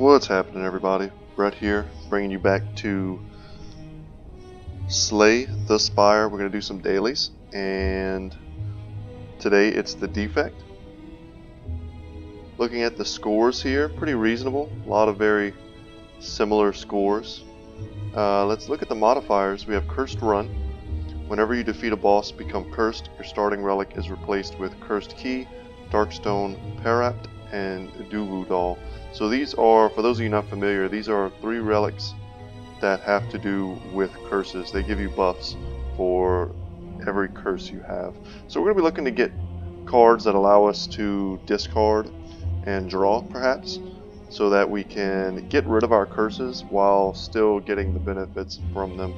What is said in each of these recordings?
What's happening, everybody? Brett here, bringing you back to Slay the Spire. We're going to do some dailies, and today it's the Defect. Looking at the scores here, pretty reasonable. A lot of very similar scores. Let's look at the modifiers. We have Cursed Run. Whenever you defeat a boss, become cursed, your starting relic is replaced with Cursed Key, Darkstone Parapt, and Duvu Doll. So these are, for those of you not familiar, these are 3 relics that have to do with curses. They give you buffs for every curse you have. So we're going to be looking to get cards that allow us to discard and draw, perhaps, so that we can get rid of our curses while still getting the benefits from them.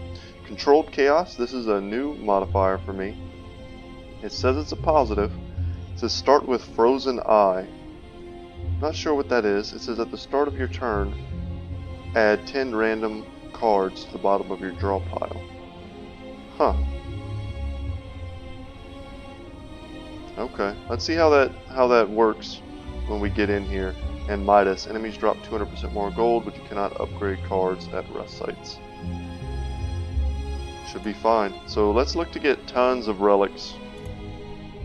Controlled Chaos, this is a new modifier for me. It says it's a positive. It says start with Frozen Eye. Not sure what that is. It says at the start of your turn, add 10 random cards to the bottom of your draw pile. Huh. Okay, let's see how that works when we get in here. And Midas, enemies drop 200% more gold, but you cannot upgrade cards at rest sites. Should be fine. So let's look to get tons of relics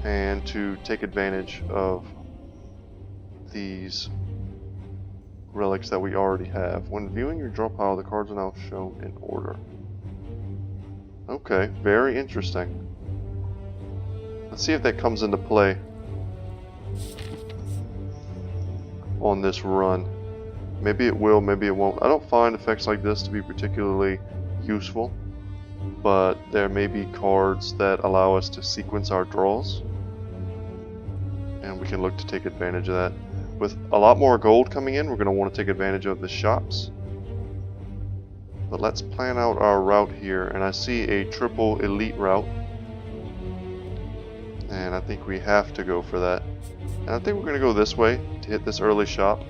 and to take advantage of these relics that we already have. When viewing your draw pile, the cards are now shown in order. Okay, very interesting. Let's see if that comes into play on this run. Maybe it will, maybe it won't. I don't find effects like this to be particularly useful, but there may be cards that allow us to sequence our draws, and we can look to take advantage of that. With a lot more gold coming in, we're going to want to take advantage of the shops. But let's plan out our route here, and I see a triple elite route, and I think we have to go for that. And I think we're going to go this way to hit this early shop,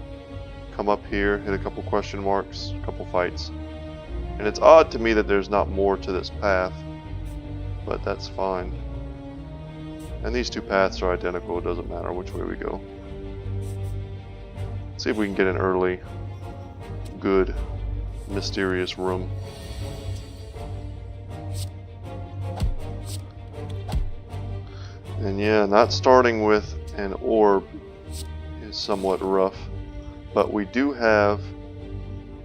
come up here, hit a couple question marks, a couple fights. And it's odd to me that there's not more to this path, but that's fine. And these two paths are identical, it doesn't matter which way we go. See if we can get an early, good, mysterious room. And yeah, not starting with an orb is somewhat rough, but we do have,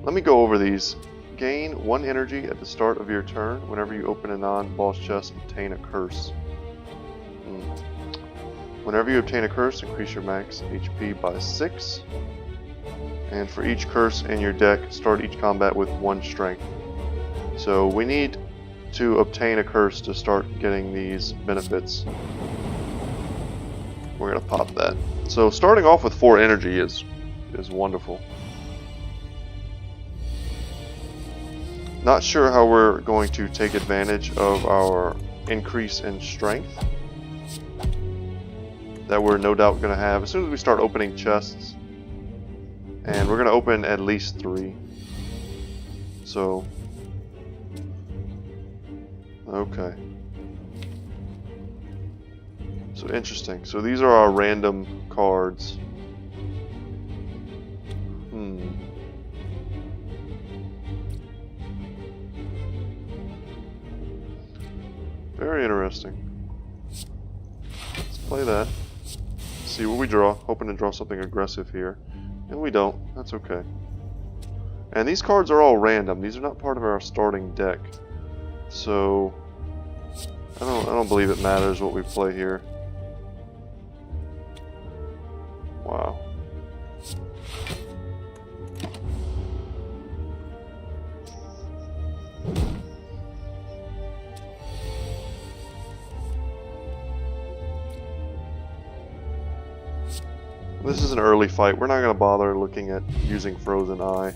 let me go over these. Gain 1 energy at the start of your turn. Whenever you open a non-boss chest, obtain a curse. Whenever you obtain a curse, increase your max HP by 6. And for each curse in your deck, start each combat with 1 strength. So we need to obtain a curse to start getting these benefits. We're going to pop that. So starting off with 4 energy is wonderful. Not sure how we're going to take advantage of our increase in strength that we're no doubt going to have as soon as we start opening chests. And we're going to open at least 3. So, okay. So interesting. So these are our random cards. Very interesting. Let's play that. See what we draw. Hoping to draw something aggressive here. And we don't. That's okay. And these cards are all random. These are not part of our starting deck. So I don't believe it matters what we play here. Wow. This is an early fight. We're not going to bother looking at using Frozen Eye.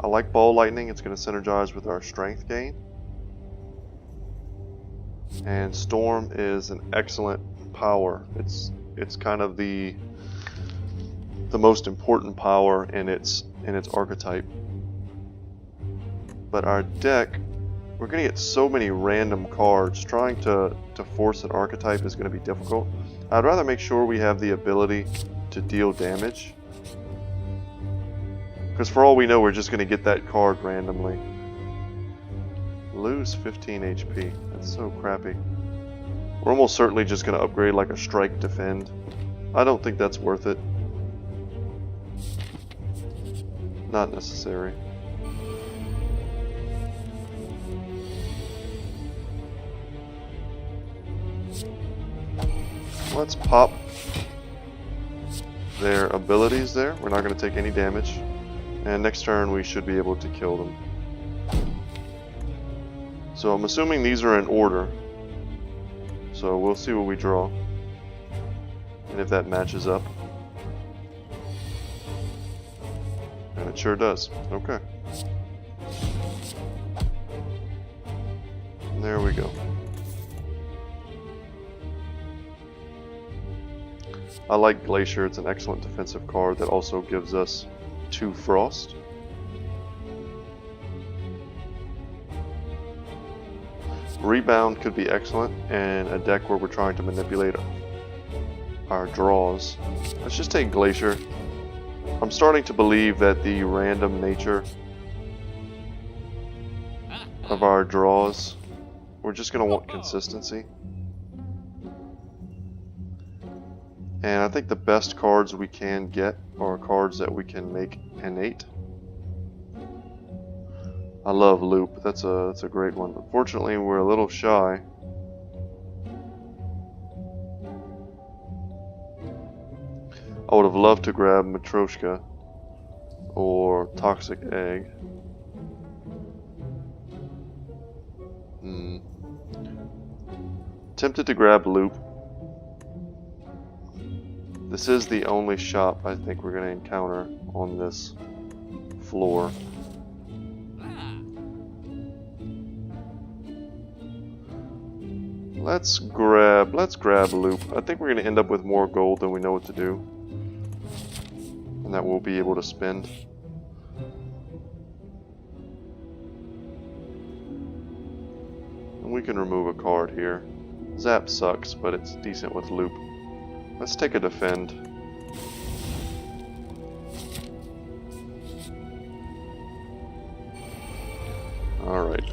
I like Ball Lightning. It's going to synergize with our strength gain. And Storm is an excellent power. It's kind of the most important power in its archetype. But our deck We're going to get so many random cards. Trying to force an archetype is going to be difficult. I'd rather make sure we have the ability to deal damage. Because for all we know, we're just going to get that card randomly. Lose 15 HP. That's so crappy. We're almost certainly just going to upgrade like a strike defend. I don't think that's worth it. Not necessary. Let's pop their abilities there. We're not going to take any damage. And next turn we should be able to kill them. So I'm assuming these are in order. So we'll see what we draw. And if that matches up. And it sure does. Okay. And there we go. I like Glacier. It's an excellent defensive card that also gives us 2 Frost. Rebound could be excellent in a deck where we're trying to manipulate our draws. Let's just take Glacier. I'm starting to believe that the random nature of our draws, we're just going to want consistency. And I think the best cards we can get are cards that we can make innate. I love Loop. That's a great one. Unfortunately, we're a little shy. I would have loved to grab Matryoshka or Toxic Egg. Tempted to grab Loop. This is the only shop I think we're going to encounter on this floor. Let's grab Loop. I think we're going to end up with more gold than we know what to do. And that we'll be able to spend. And we can remove a card here. Zap sucks, but it's decent with Loop. Let's take a defend. Alright.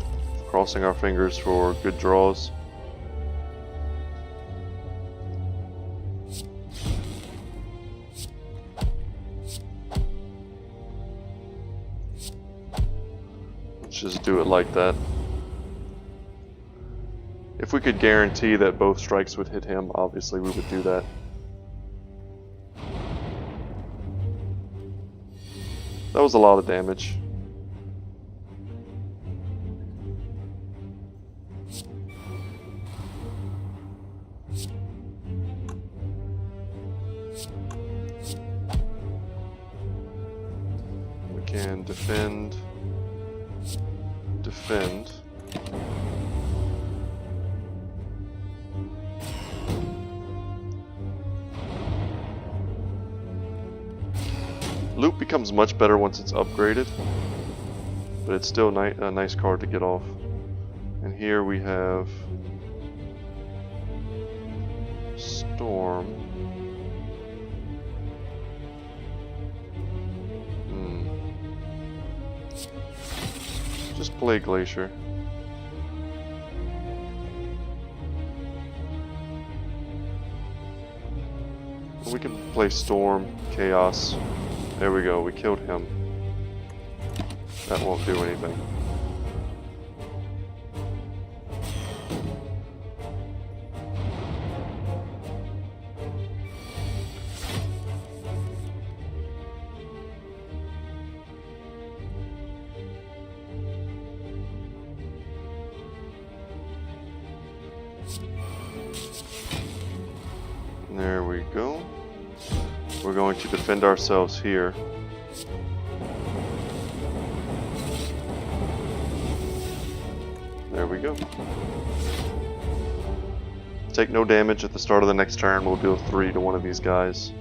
Crossing our fingers for good draws. Let's just do it like that. If we could guarantee that both strikes would hit him, obviously we would do that. That was a lot of damage. We can defend. Loop becomes much better once it's upgraded, but it's still a nice card to get off. And here we have Storm. Just play Glacier. We can play Storm, Chaos. There we go, we killed him. That won't do anything. There we go. We're going to defend ourselves here. There we go. Take no damage at the start of the next turn. We'll deal 3 to one of these guys.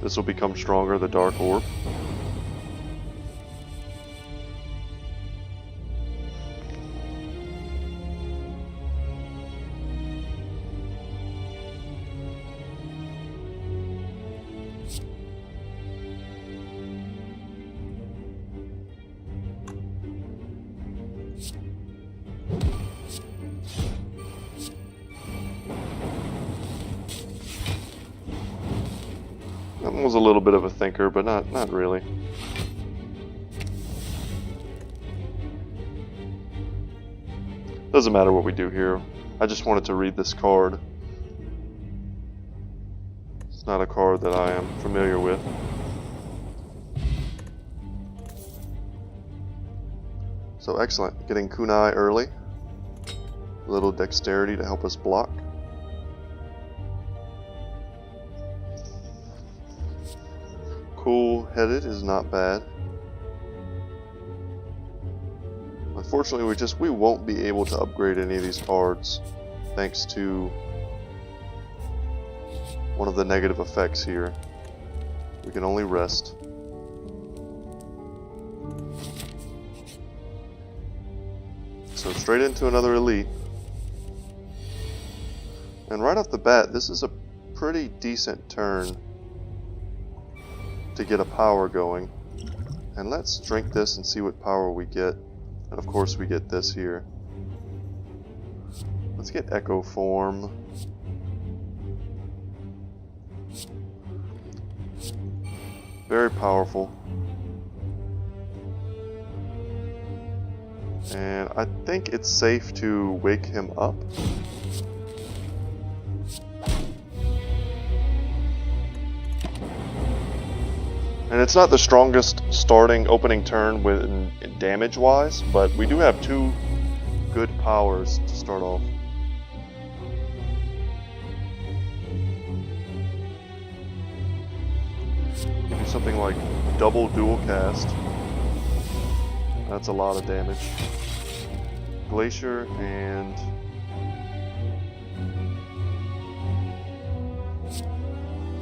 This will become stronger, the Dark Orb. Was a little bit of a thinker, but not really. Doesn't matter what we do here. I just wanted to read this card. It's not a card that I am familiar with. So excellent. Getting kunai early. A little dexterity to help us block. Cool-headed is not bad. Unfortunately, we won't be able to upgrade any of these cards thanks to one of the negative effects here. We can only rest. So straight into another elite. And right off the bat, this is a pretty decent turn to get a power going. And let's drink this and see what power we get. And of course we get this here. Let's get Echo Form. Very powerful. And I think it's safe to wake him up. And it's not the strongest starting opening turn with damage wise, but we do have two good powers to start off. Do something like double dual cast. That's a lot of damage. Glacier and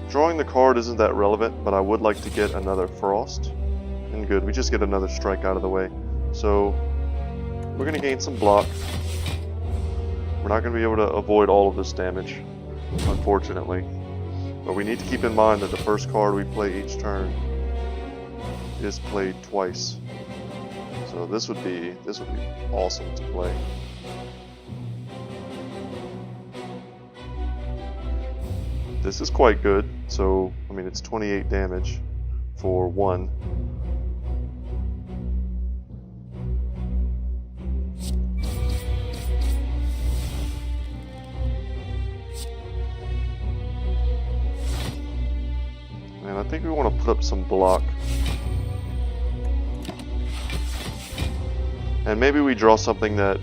drawing the card isn't that relevant, but I would like to get another Frost. And good, we just get another strike out of the way. So we're going to gain some block. We're not going to be able to avoid all of this damage, unfortunately. But we need to keep in mind that the first card we play each turn is played twice. So this would be awesome to play. This is quite good. So, I mean, it's 28 damage for 1. And I think we want to put up some block. And maybe we draw something that,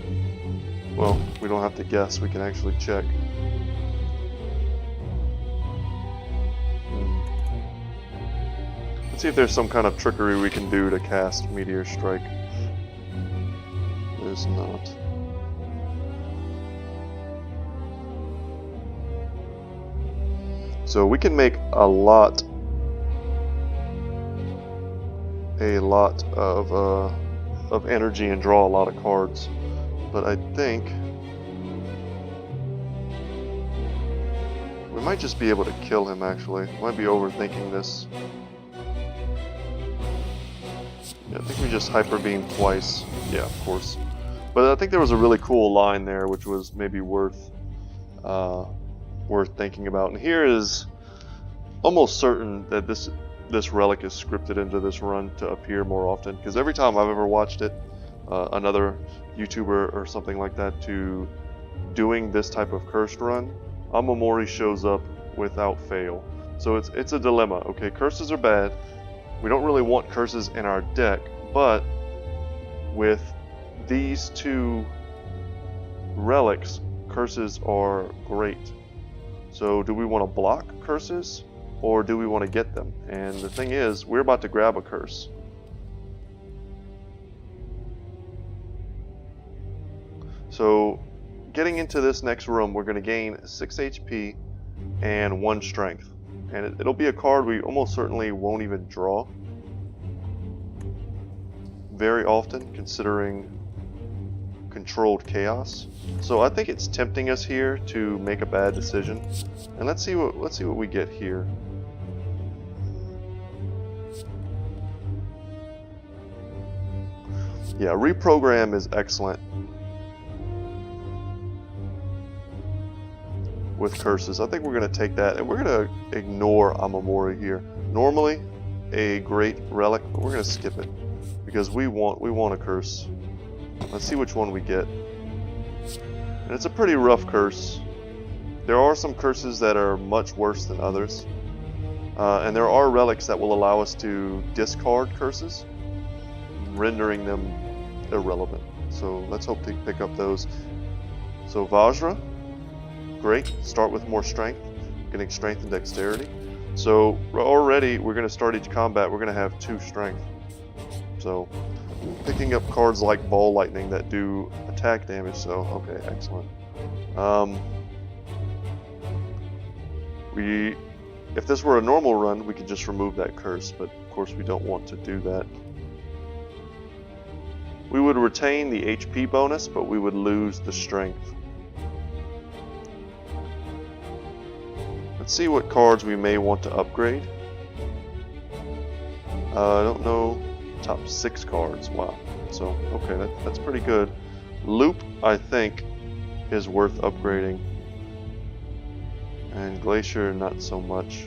well, we don't have to guess, we can actually check. Let's see if there's some kind of trickery we can do to cast Meteor Strike. There's not. So we can make a lot of energy and draw a lot of cards. But I think we might just be able to kill him actually. Might be overthinking this. Yeah, I think we just Hyper Beam twice. Yeah, of course. But I think there was a really cool line there, which was maybe worth thinking about. And here is almost certain that this relic is scripted into this run to appear more often. Because every time I've ever watched it, another YouTuber or something like that to doing this type of cursed run, Amamori shows up without fail. So it's a dilemma. Okay, curses are bad. We don't really want curses in our deck, but with these two relics, curses are great. So do we want to block curses, or do we want to get them? And the thing is, we're about to grab a curse. So getting into this next room, we're going to gain 6 HP and 1 strength. And it'll be a card we almost certainly won't even draw very often, considering controlled chaos. So I think it's tempting us here to make a bad decision. And let's see what we get here. Yeah, reprogram is excellent. with curses. I think we're going to take that, and we're going to ignore Amamori here. Normally, a great relic, but we're going to skip it because we want a curse. Let's see which one we get. And it's a pretty rough curse. There are some curses that are much worse than others. And there are relics that will allow us to discard curses, rendering them irrelevant. So let's hope to pick up those. So Vajra, great. Start with more strength, getting strength and dexterity. So already we're going to start each combat, we're going to have 2 strength. So picking up cards like Ball Lightning that do attack damage, so okay, excellent. If this were a normal run, we could just remove that curse, but of course we don't want to do that. We would retain the HP bonus, but we would lose the strength. Let's see what cards we may want to upgrade. I don't know. Top 6 cards. Wow. So, okay, that's pretty good. Loop, I think, is worth upgrading. And Glacier, not so much.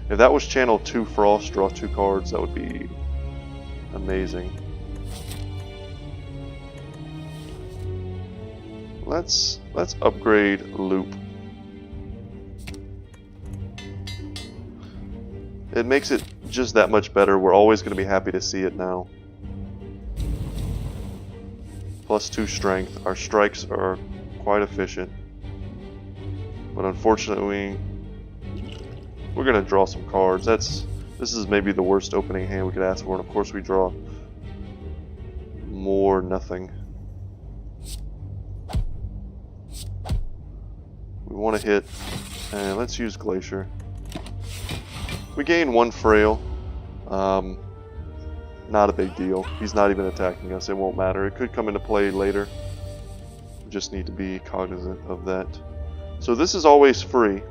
If that was channel 2 Frost, draw 2 cards, that would be amazing. Let's upgrade Loop. It makes it just that much better. We're always going to be happy to see it now. Plus 2 strength. Our strikes are quite efficient. But unfortunately, we're going to draw some cards. This is maybe the worst opening hand we could ask for. And of course we draw more nothing. We want to hit, and let's use Glacier. We gain 1 frail. Not a big deal. He's not even attacking us. It won't matter. It could come into play later. We just need to be cognizant of that. So this is always free.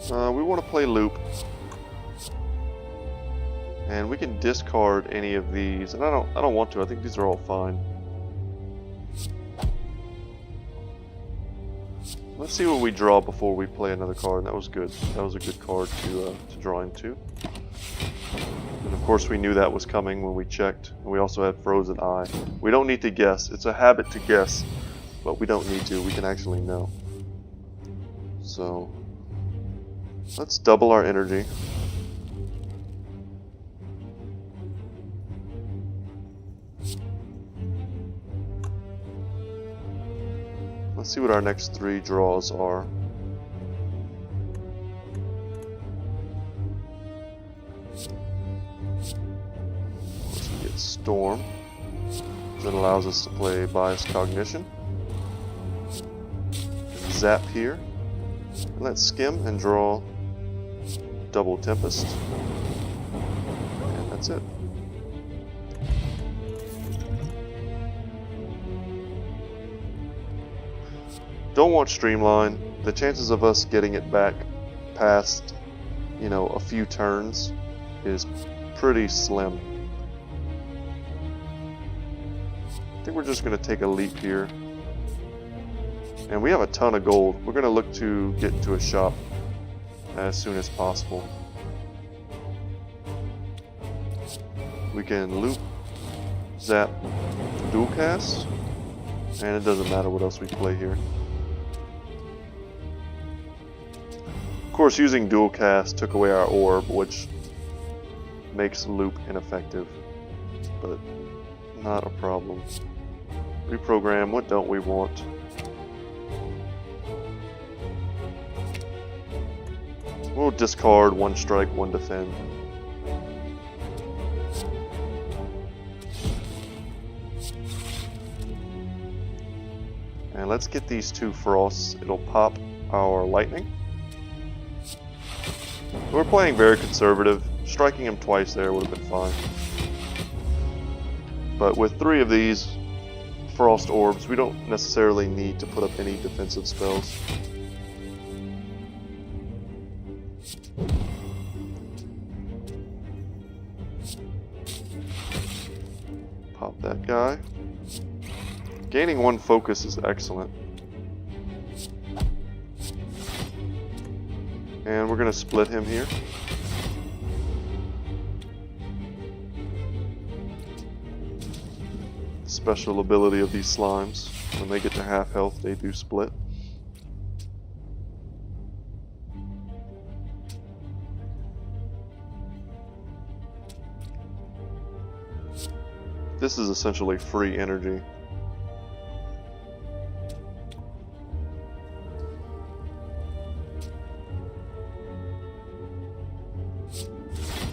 We want to play Loop. And we can discard any of these. And I don't want to. I think these are all fine. Let's see what we draw before we play another card. That was good. That was a good card to draw into. And of course we knew that was coming when we checked. And we also had Frozen Eye. We don't need to guess. It's a habit to guess. But we don't need to. We can actually know. So let's double our energy. Let's see what our next 3 draws are. Let's get Storm. That allows us to play Bias Cognition. Zap here. And let's skim and draw Double Tempest. And that's it. Don't want Streamline. The chances of us getting it back past, a few turns is pretty slim. I think we're just going to take a leap here. And we have a ton of gold. We're going to look to get into a shop as soon as possible. We can loop, zap, dual cast, and it doesn't matter what else we play here. Of course, using dual cast took away our orb, which makes loop ineffective, but not a problem. Reprogram, what don't we want? We'll discard 1 strike, 1 defend. And let's get these 2 frosts. It'll pop our lightning. We're playing very conservative. Striking him twice there would have been fine. But with 3 of these frost orbs, we don't necessarily need to put up any defensive spells. guy. Gaining 1 focus is excellent. And we're going to split him here. Special ability of these slimes. When they get to half health, they do split. This is essentially free energy.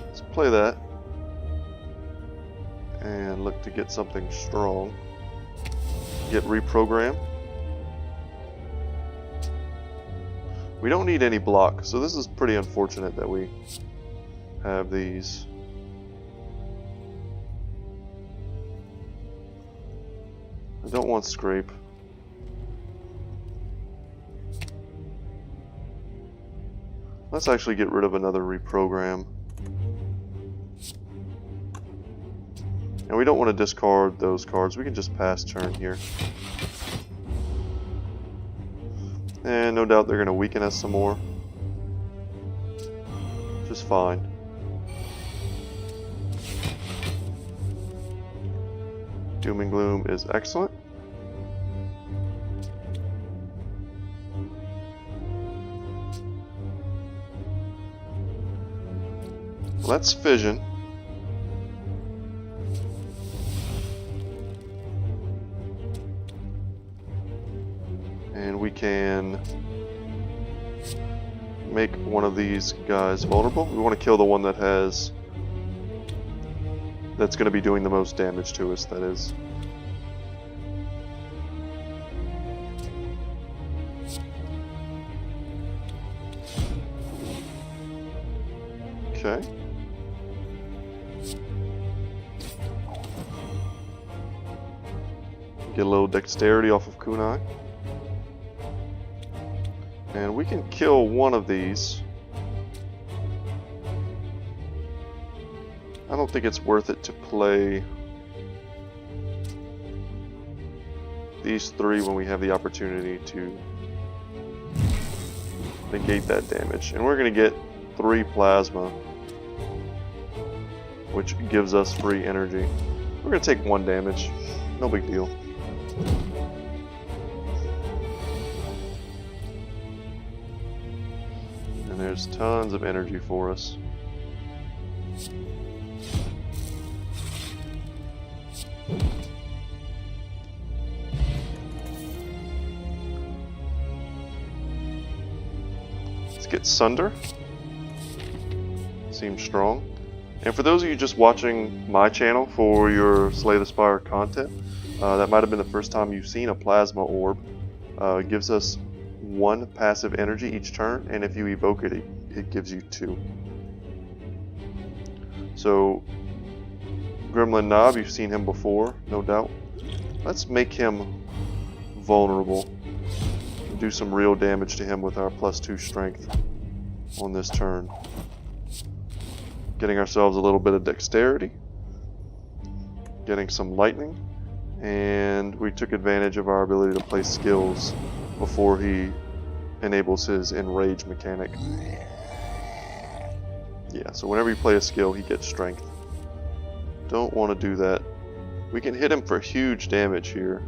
Let's play that. And look to get something strong. Get reprogram. We don't need any block, so this is pretty unfortunate that we have these. I don't want scrape. Let's actually get rid of another reprogram. And we don't want to discard those cards. We can just pass turn here. And no doubt they're going to weaken us some more. Just fine. Doom and Gloom is excellent. Let's fission. And we can make one of these guys vulnerable. We want to kill the one that has... that's going to be doing the most damage to us, that is. Okay. Get a little dexterity off of Kunai. And we can kill one of these. I don't think it's worth it to play these 3 when we have the opportunity to negate that damage. And we're going to get 3 plasma, which gives us free energy. We're going to take 1 damage. No big deal. And there's tons of energy for us. Let's get Sunder. Seems strong. And for those of you just watching my channel for your Slay the Spire content, that might have been the first time you've seen a plasma orb. It gives us 1 passive energy each turn, and if you evoke it, it gives you 2. So, Gremlin Knob, you've seen him before, no doubt. Let's make him vulnerable. Do some real damage to him with our +2 strength on this turn. Getting ourselves a little bit of dexterity. Getting some lightning. And we took advantage of our ability to play skills before he enables his enrage mechanic. Yeah, so whenever you play a skill, he gets strength. Don't want to do that. We can hit him for huge damage here.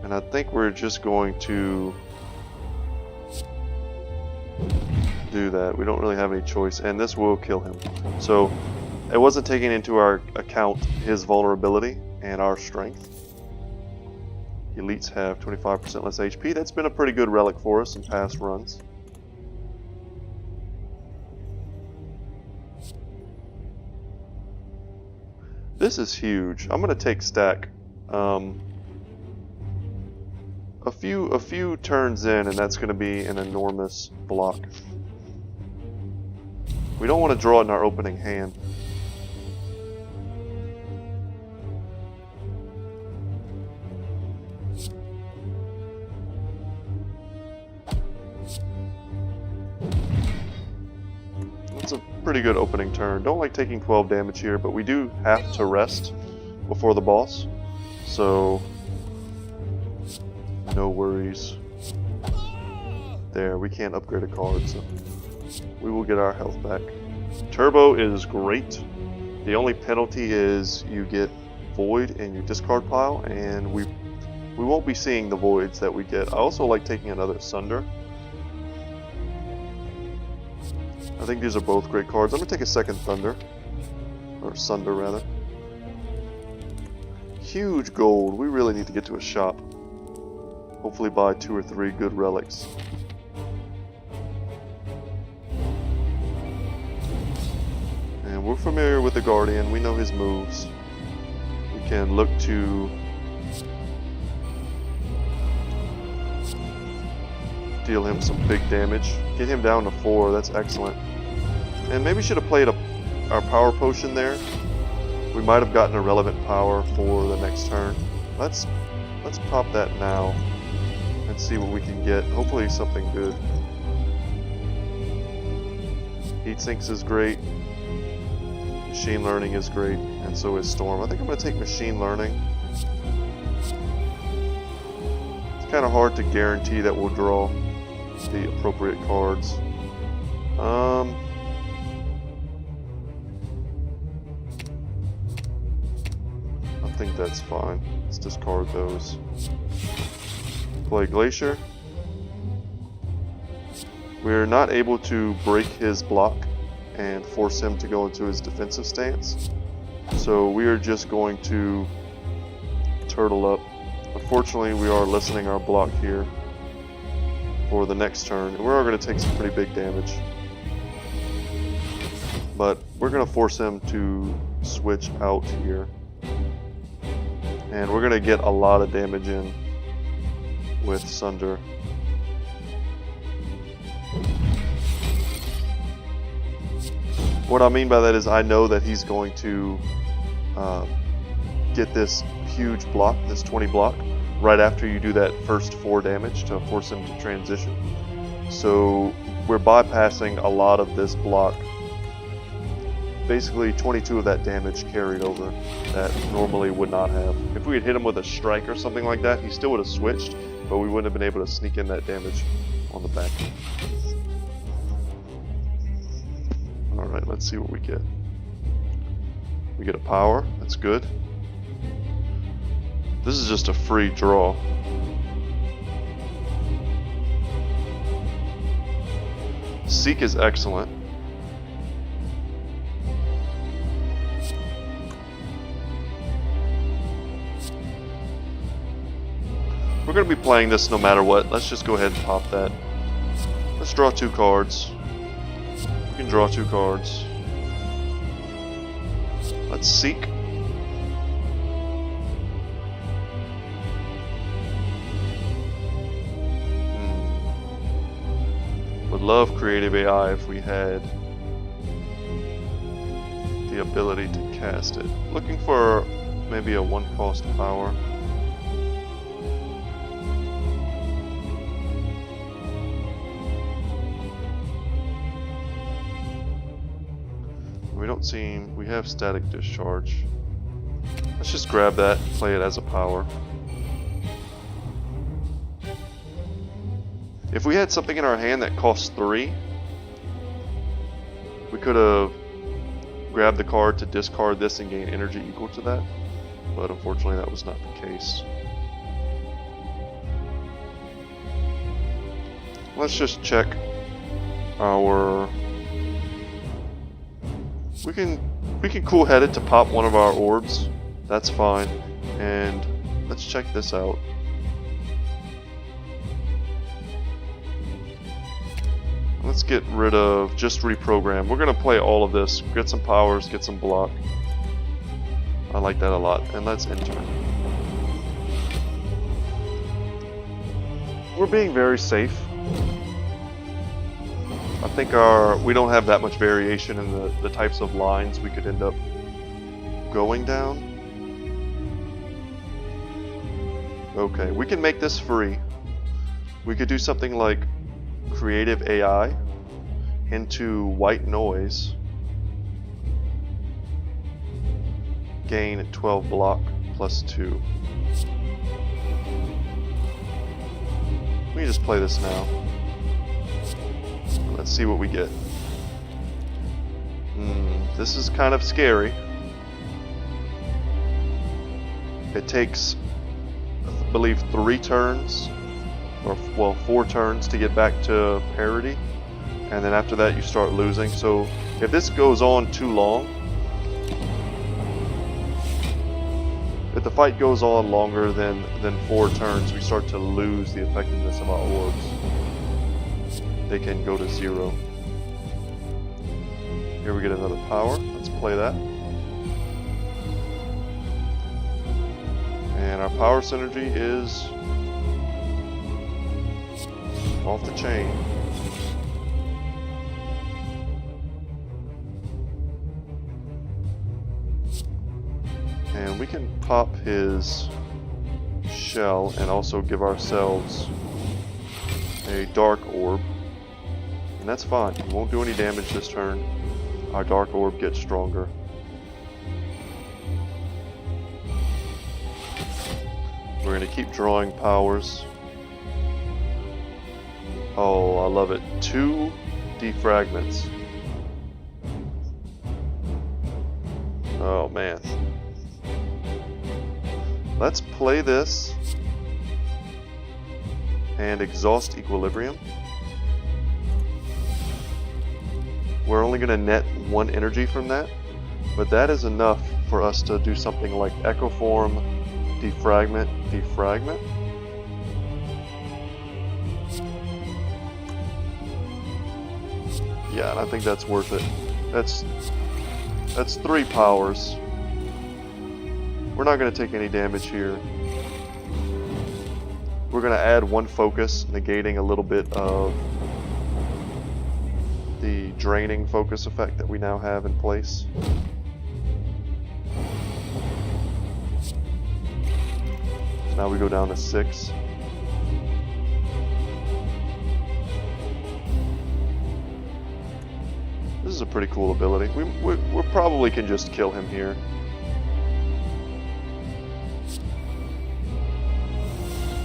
And I think we're just going to do that. We don't really have any choice, and this will kill him. So it wasn't taking into our account his vulnerability and our strength. Elites have 25% less HP. That's been a pretty good relic for us in past runs. This is huge. I'm going to take stack. A few turns in, and that's going to be an enormous block. We don't want to draw it in our opening hand. It's a pretty good opening turn. Don't like taking 12 damage here, but we do have to rest before the boss. So, no worries. There, we can't upgrade a card, so we will get our health back. Turbo is great. The only penalty is you get Void in your discard pile, and we won't be seeing the Voids that we get. I also like taking another Sunder. I think these are both great cards. I'm going to take a second Thunder. Or Sunder, rather. Huge gold. We really need to get to a shop. Hopefully buy 2 or 3 good relics. And we're familiar with the Guardian. We know his moves. We can look to deal him some big damage. Get him down to 4. That's excellent. And maybe should have played our power potion there. We might have gotten a relevant power for the next turn. Let's pop that now and see what we can get. Hopefully something good. Heat Sinks is great. Machine Learning is great, and so is Storm. I think I'm going to take Machine Learning. It's kind of hard to guarantee that we'll draw the appropriate cards. I think that's fine. Let's discard those. Play Glacier. We're not able to break his block and force him to go into his defensive stance. So we are just going to turtle up. Unfortunately, we are lessening our block here for the next turn. And we're going to take some pretty big damage. But we're going to force him to switch out here. And we're going to get a lot of damage in with Sunder. What I mean by that is I know that he's going to get this huge block, this 20 block, right after you do that first 4 damage to force him to transition. So we're bypassing a lot of this block. Basically 22 of that damage carried over that normally would not have. If we had hit him with a strike or something like that, he still would have switched, but we wouldn't have been able to sneak in that damage on the back. Alright, let's see what we get. We get a power, that's good. This is just a free draw. Seek is excellent. We're going to be playing this no matter what. Let's just go ahead and pop that. Let's draw 2 cards. We can draw 2 cards. Let's Seek. Would love creative AI if we had the ability to cast it. Looking for maybe a 1-cost power. We have Static Discharge. Let's just grab that and play it as a power. If we had something in our hand that costs 3, we could have grabbed the card to discard this and gain energy equal to that, but unfortunately that was not the case. Let's just check our... We can cool head it to pop one of our orbs. That's fine. And let's check this out. Let's get rid of just reprogram. We're gonna play all of this. Get some powers, get some block. I like that a lot. And let's enter. We're being very safe. I think we don't have that much variation in the types of lines we could end up going down. Okay, we can make this free. We could do something like creative AI into white noise. Gain 12 block plus 2. We can just play this now. Let's see what we get. This is kind of scary. It takes, I believe, 3 turns, or well, 4 turns to get back to parity, and then after that you start losing. So if this goes on too long, if the fight goes on longer than 4 turns, we start to lose the effectiveness of our orbs. They can go to 0. Here we get another power. Let's play that. And our power synergy is off the chain. And we can pop his shell and also give ourselves a dark orb. And that's fine. We won't do any damage this turn. Our dark orb gets stronger. We're going to keep drawing powers. Oh, I love it. 2 defragments. Oh, man. Let's play this and exhaust equilibrium. We're only going to net 1 energy from that, but that is enough for us to do something like Echo Form, Defragment, Defragment. Yeah, and I think that's worth it. That's 3 powers. We're not going to take any damage here. We're going to add 1 focus, negating a little bit of the draining focus effect that we now have in place. So now we go down to 6. This is a pretty cool ability. We probably can just kill him here.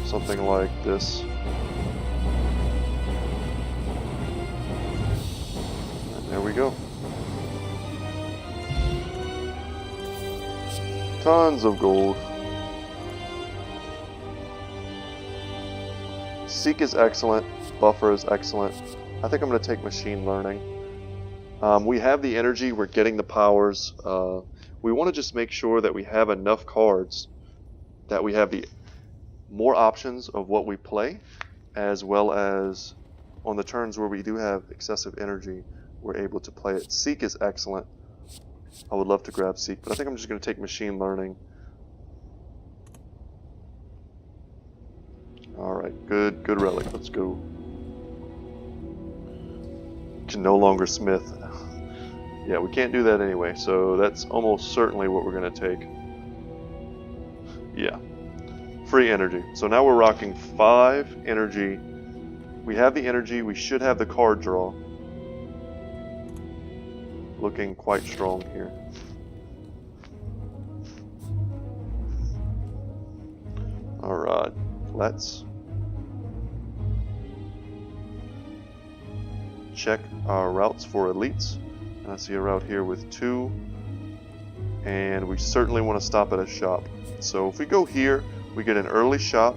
Something like this. And there we go. Tons of gold. Seek is excellent. Buffer is excellent. I think I'm going to take machine learning. We have the energy. We're getting the powers. We want to just make sure that we have enough cards that we have the more options of what we play, as well as on the turns where we do have excessive energy, we're able to play it. Seek is excellent. I would love to grab Seek, but I think I'm just going to take machine learning. Alright, good relic. Let's go. Can no longer smith. Yeah, we can't do that anyway, so that's almost certainly what we're going to take. Yeah. Free energy. So now we're rocking 5 energy. We have the energy. We should have the card draw. Looking quite strong here. Alright, let's check our routes for elites. And I see a route here with 2. And we certainly want to stop at a shop. So if we go here, we get an early shop,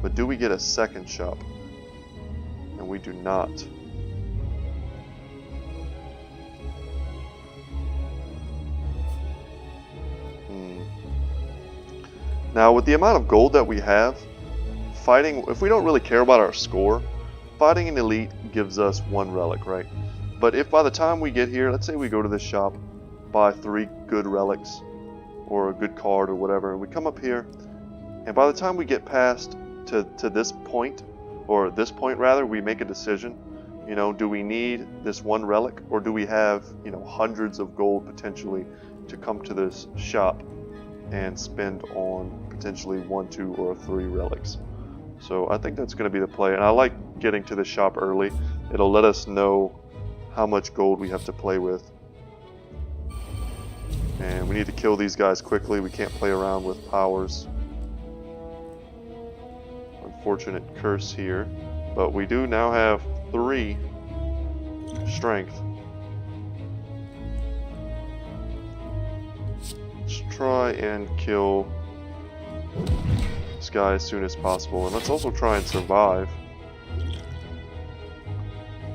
but do we get a second shop? And we do not. Now, with the amount of gold that we have, fighting, if we don't really care about our score, fighting an elite gives us 1 relic, right? But if by the time we get here, let's say we go to this shop, buy 3 good relics, or a good card or whatever, and we come up here, and by the time we get past to this point, or this point rather, we make a decision. You know, do we need this 1 relic, or do we have, you know, hundreds of gold potentially to come to this shop and spend on potentially 1, 2, or 3 relics? So I think that's going to be the play, and I like getting to the shop early. It'll let us know how much gold we have to play with. And we need to kill these guys quickly. We can't play around with powers. Unfortunate curse here. But we do now have 3 strength. Let's try and kill this guy as soon as possible. And let's also try and survive.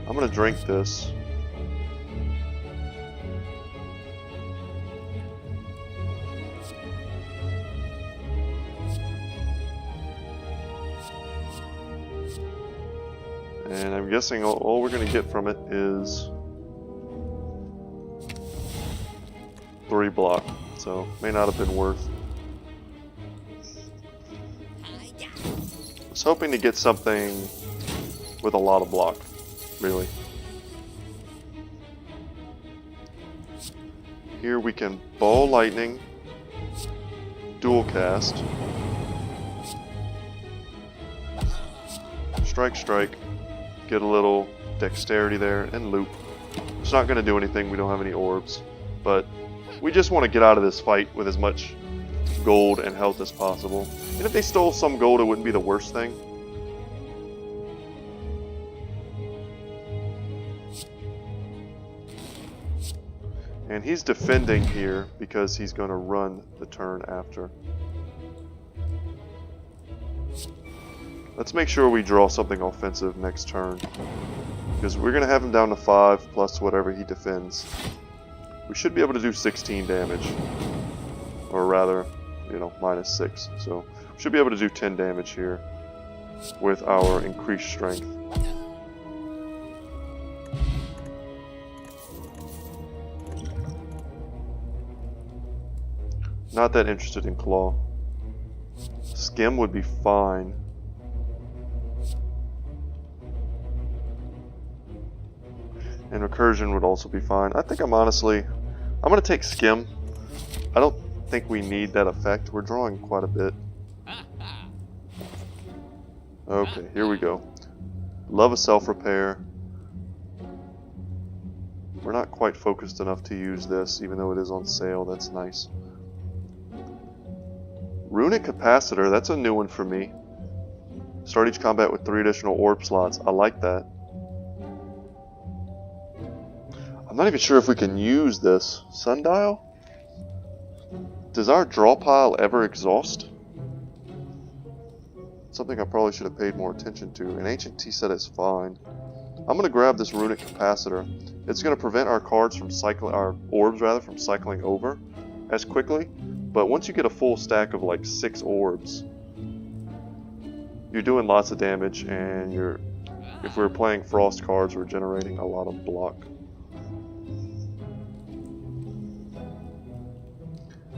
I'm gonna drink this. And I'm guessing all we're going to get from it is 3 block, so may not have been worth. I was hoping to get something with a lot of block, really. Here we can ball lightning, dual cast, strike, get a little dexterity there, and loop. It's not going to do anything, we don't have any orbs, but we just want to get out of this fight with as much gold and health as possible. And if they stole some gold, it wouldn't be the worst thing. And he's defending here because he's going to run the turn after. Let's make sure we draw something offensive next turn, because we're going to have him down to 5 plus whatever he defends. We should be able to do 16 damage, or rather, you know, minus 6. So we should be able to do 10 damage here with our increased strength. Not that interested in claw. Skim would be fine. And recursion would also be fine. I think I'm going to take skim. I don't think we need that effect. We're drawing quite a bit. Okay, here we go. Love a self-repair. We're not quite focused enough to use this, even though it is on sale. That's nice. Runic Capacitor, that's a new one for me. Start each combat with 3 additional orb slots. I like that. I'm not even sure if we can use this. Sundial? Does our draw pile ever exhaust? Something I probably should have paid more attention to. An ancient tea set is fine. I'm going to grab this Runic Capacitor. It's going to prevent our cards from cycling, our orbs rather, from cycling over as quickly. But once you get a full stack of like 6 orbs, you're doing lots of damage, and if we're playing frost cards, we're generating a lot of block.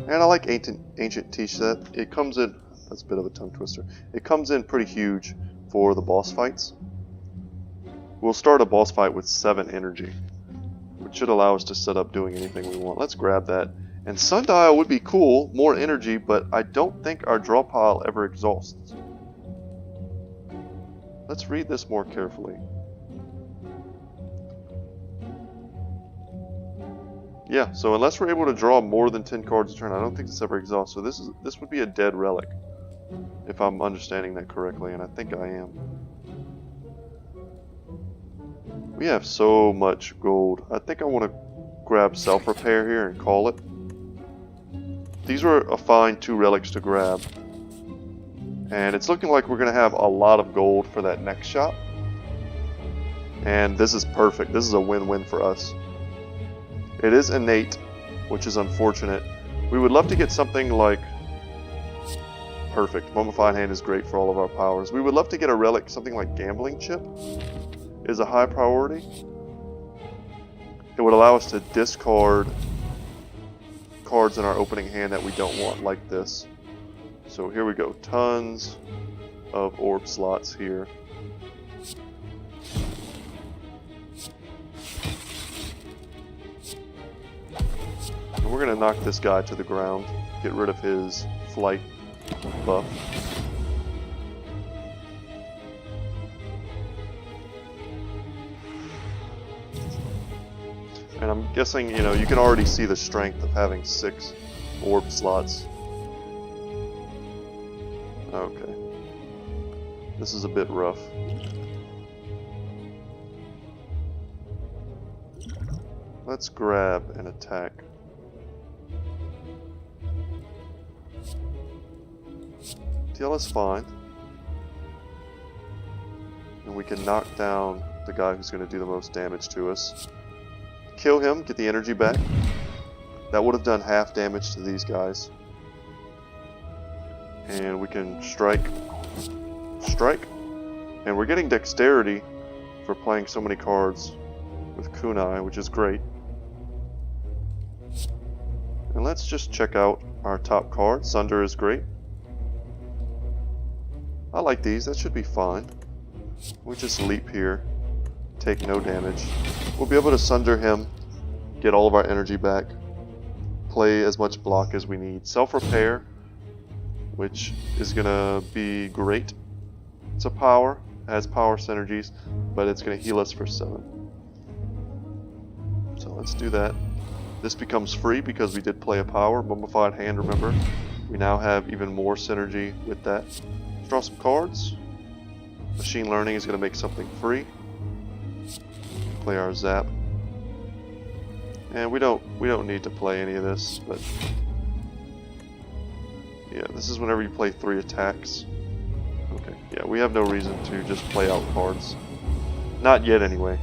And I like ancient tea set. It comes in, that's a bit of a tongue twister. It comes in pretty huge for the boss fights. We'll start a boss fight with 7 energy, which should allow us to set up doing anything we want. Let's grab that. And Sundial would be cool, more energy, but I don't think our draw pile ever exhausts. Let's read this more carefully. Yeah, so unless we're able to draw more than 10 cards a turn, I don't think this ever exhausts. So this would be a dead relic, if I'm understanding that correctly, and I think I am. We have so much gold. I think I want to grab self-repair here and call it. These were a fine 2 relics to grab. And it's looking like we're going to have a lot of gold for that next shop. And this is perfect. This is a win-win for us. It is innate, which is unfortunate. We would love to get something like... Perfect. Mummified Hand is great for all of our powers. We would love to get a relic, something like Gambling Chip is a high priority. It would allow us to discard cards in our opening hand that we don't want, like this. So here we go. Tons of orb slots here. And we're going to knock this guy to the ground, get rid of his flight buff. And I'm guessing, you know, you can already see the strength of having 6 orb slots. Okay. This is a bit rough. Let's grab and attack. TL is fine. And we can knock down the guy who's going to do the most damage to us. Kill him, get the energy back. That would have done half damage to these guys. And we can strike. Strike. And we're getting dexterity for playing so many cards with kunai, which is great. And let's just check out our top card. Sunder is great. I like these, that should be fine. We just leap here, take no damage. We'll be able to sunder him, get all of our energy back, play as much block as we need. Self-repair, which is going to be great. It's a power, has power synergies, but it's going to heal us for 7. So let's do that. This becomes free because we did play a power. Mummified Hand, remember? We now have even more synergy with that. Let's draw some cards. Machine Learning is going to make something free. Play our Zap. And we don't need to play any of this, but yeah, this is whenever you play 3 attacks. Okay, yeah, we have no reason to just play out cards. Not yet, anyway.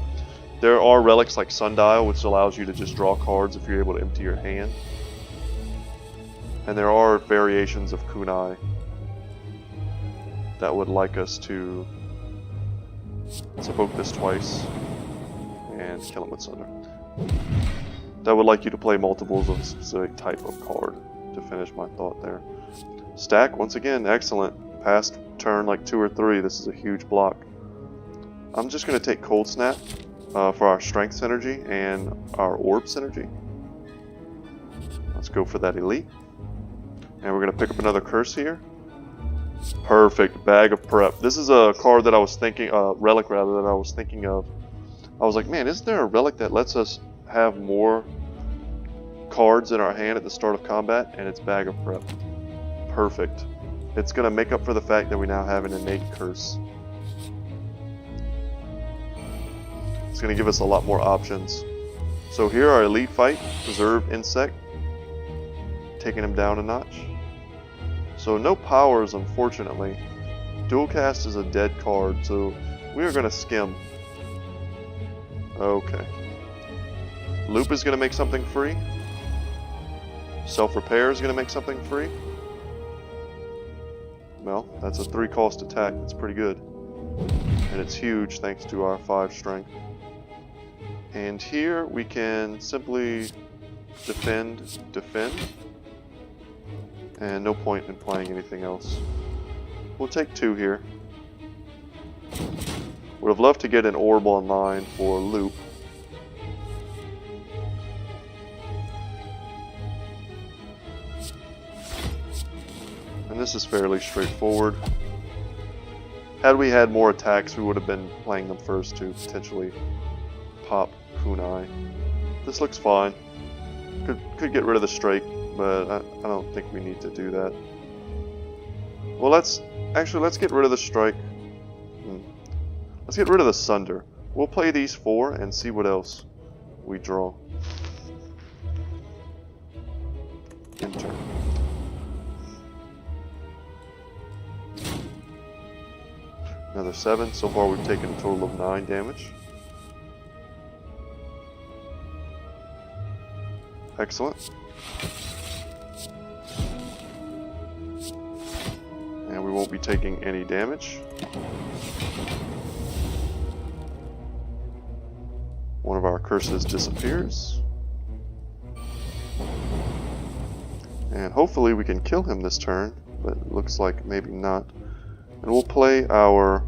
There are relics like Sundial, which allows you to just draw cards if you're able to empty your hand. And there are variations of kunai that would like us to evoke this twice and kill him with Sunder. That would like you to play multiples of a specific type of card, to finish my thought there. Stack, once again, excellent. Past turn like 2 or 3, this is a huge block. I'm just going to take Cold Snap for our strength synergy and our orb synergy. Let's go for that elite. And we're going to pick up another curse here. Perfect. Bag of Prep. This is a card that I was thinking, relic rather, that I was thinking of. I was like, man, isn't there a relic that lets us have more cards in our hand at the start of combat? And it's Bag of Prep. Perfect. It's going to make up for the fact that we now have an innate curse. It's going to give us a lot more options. So here our elite fight, Preserve Insect, taking him down a notch. So no powers, unfortunately. Dual Cast is a dead card, so we are going to skim. Okay. Loop is going to make something free. Self-Repair is going to make something free. Well, that's a 3-cost attack. That's pretty good. And it's huge thanks to our 5 strength. And here we can simply defend. And no point in playing anything else. We'll take 2 here. Would have loved to get an orb online for Loop. And this is fairly straightforward. Had we had more attacks, we would have been playing them first to potentially pop kunai. This looks fine. Could get rid of the strike, but I don't think we need to do that. Well, let's get rid of the strike. Let's get rid of the Sunder. We'll play these 4 and see what else we draw. Enter. Another 7. So far we've taken a total of 9 damage. Excellent. And we won't be taking any damage. One of our curses disappears. And hopefully we can kill him this turn, but it looks like maybe not. And we'll play our...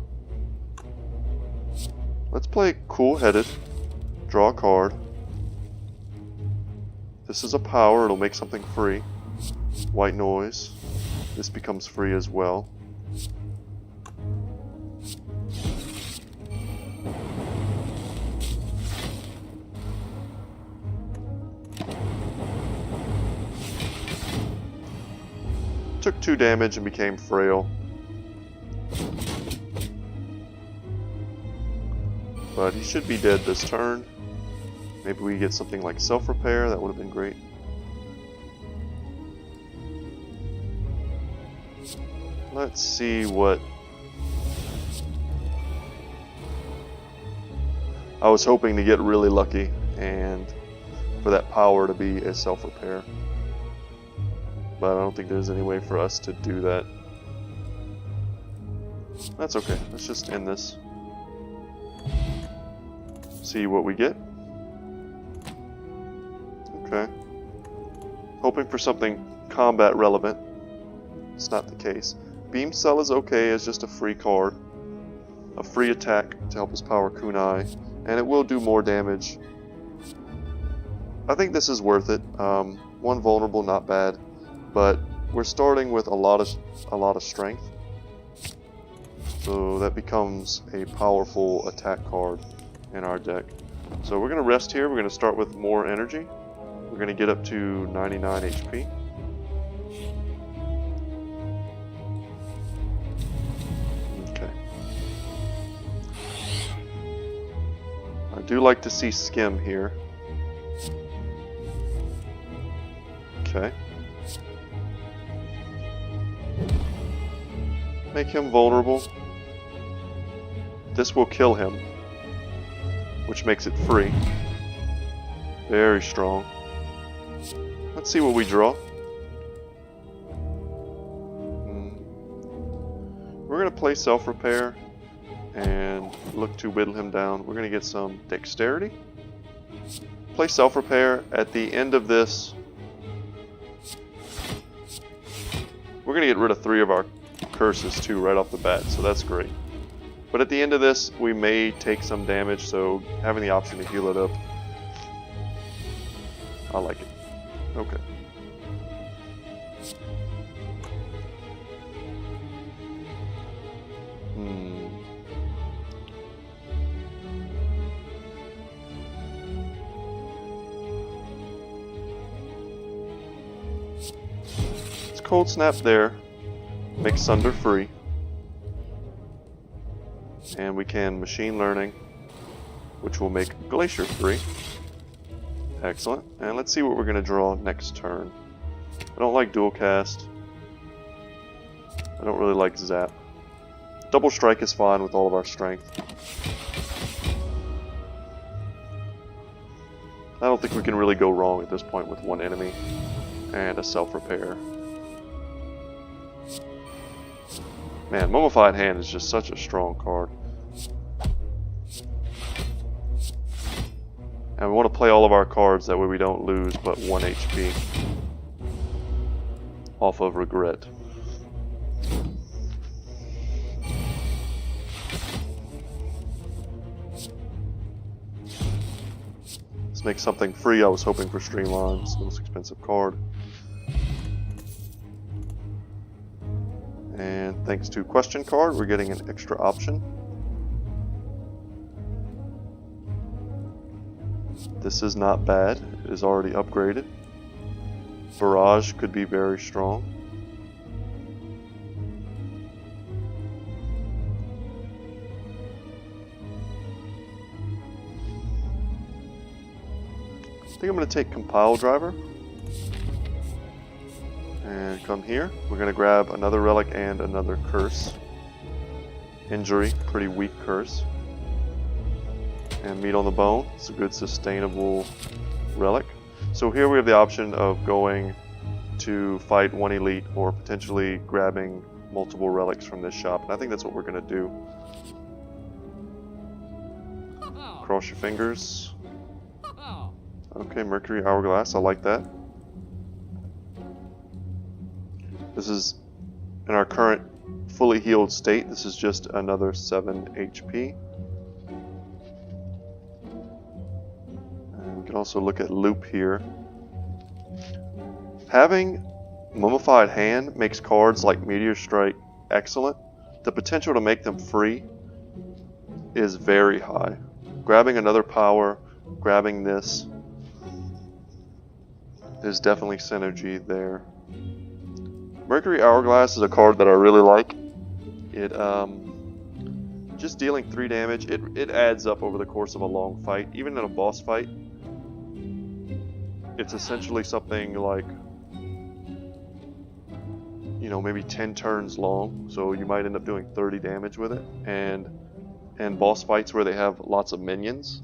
Let's play Cool-Headed. Draw a card. This is a power, it'll make something free. White Noise. This becomes free as well. took 2 damage and became frail. But he should be dead this turn. Maybe we get something like self-repair, that would have been great. Let's see what... I was hoping to get really lucky and for that power to be a self-repair. But I don't think there's any way for us to do that. That's okay, let's just end this. See what we get. Okay. Hoping for something combat relevant. It's not the case. Beam Cell is okay as just a free card. A free attack to help us power Kunai. And it will do more damage. I think this is worth it. 1 vulnerable, not bad. But we're starting with a lot of strength. So that becomes a powerful attack card in our deck. So we're going to rest here. We're going to start with more energy. We're going to get up to 99 HP. Okay. I do like to see Skim here. Okay. Make him vulnerable. This will kill him, which makes it free. Very strong. Let's see what we draw. We're going to play self-repair and look to whittle him down. We're going to get some dexterity. Play self-repair. At the end of this, we're going to get rid of 3 of our curses too right off the bat, so that's great. But at the end of this, we may take some damage, so having the option to heal it up, I like it. Okay. It's Cold Snap there. Make Sunder free. And we can Machine Learning, which will make Glacier free. Excellent. And let's see what we're going to draw next turn. I don't like Dual Cast. I don't really like Zap. Double Strike is fine with all of our strength. I don't think we can really go wrong at this point with 1 enemy and a self-repair. Man, Mummified Hand is just such a strong card. And we want to play all of our cards, that way we don't lose but 1 HP off of Regret. Let's make something free. I was hoping for Streamline, it's the most expensive card. And thanks to Question Card, we're getting an extra option. This is not bad. It is already upgraded. Barrage could be very strong. I think I'm going to take Compile Driver. And come here. We're going to grab another Relic and another Curse. Injury, pretty weak Curse. And Meat on the Bone, it's a good sustainable relic. So here we have the option of going to fight 1 elite or potentially grabbing multiple relics from this shop. And I think that's what we're going to do. Cross your fingers. Okay, Mercury Hourglass, I like that. This is in our current fully healed state. This is just another 7 HP. And we can also look at Loop here. Having Mummified Hand makes cards like Meteor Strike excellent. The potential to make them free is very high. Grabbing another power, grabbing this, there's definitely synergy there. Mercury Hourglass is a card that I really like. It just dealing 3 damage, it adds up over the course of a long fight. Even in a boss fight, it's essentially something like, you know, maybe 10 turns long, so you might end up doing 30 damage with it. And boss fights where they have lots of minions,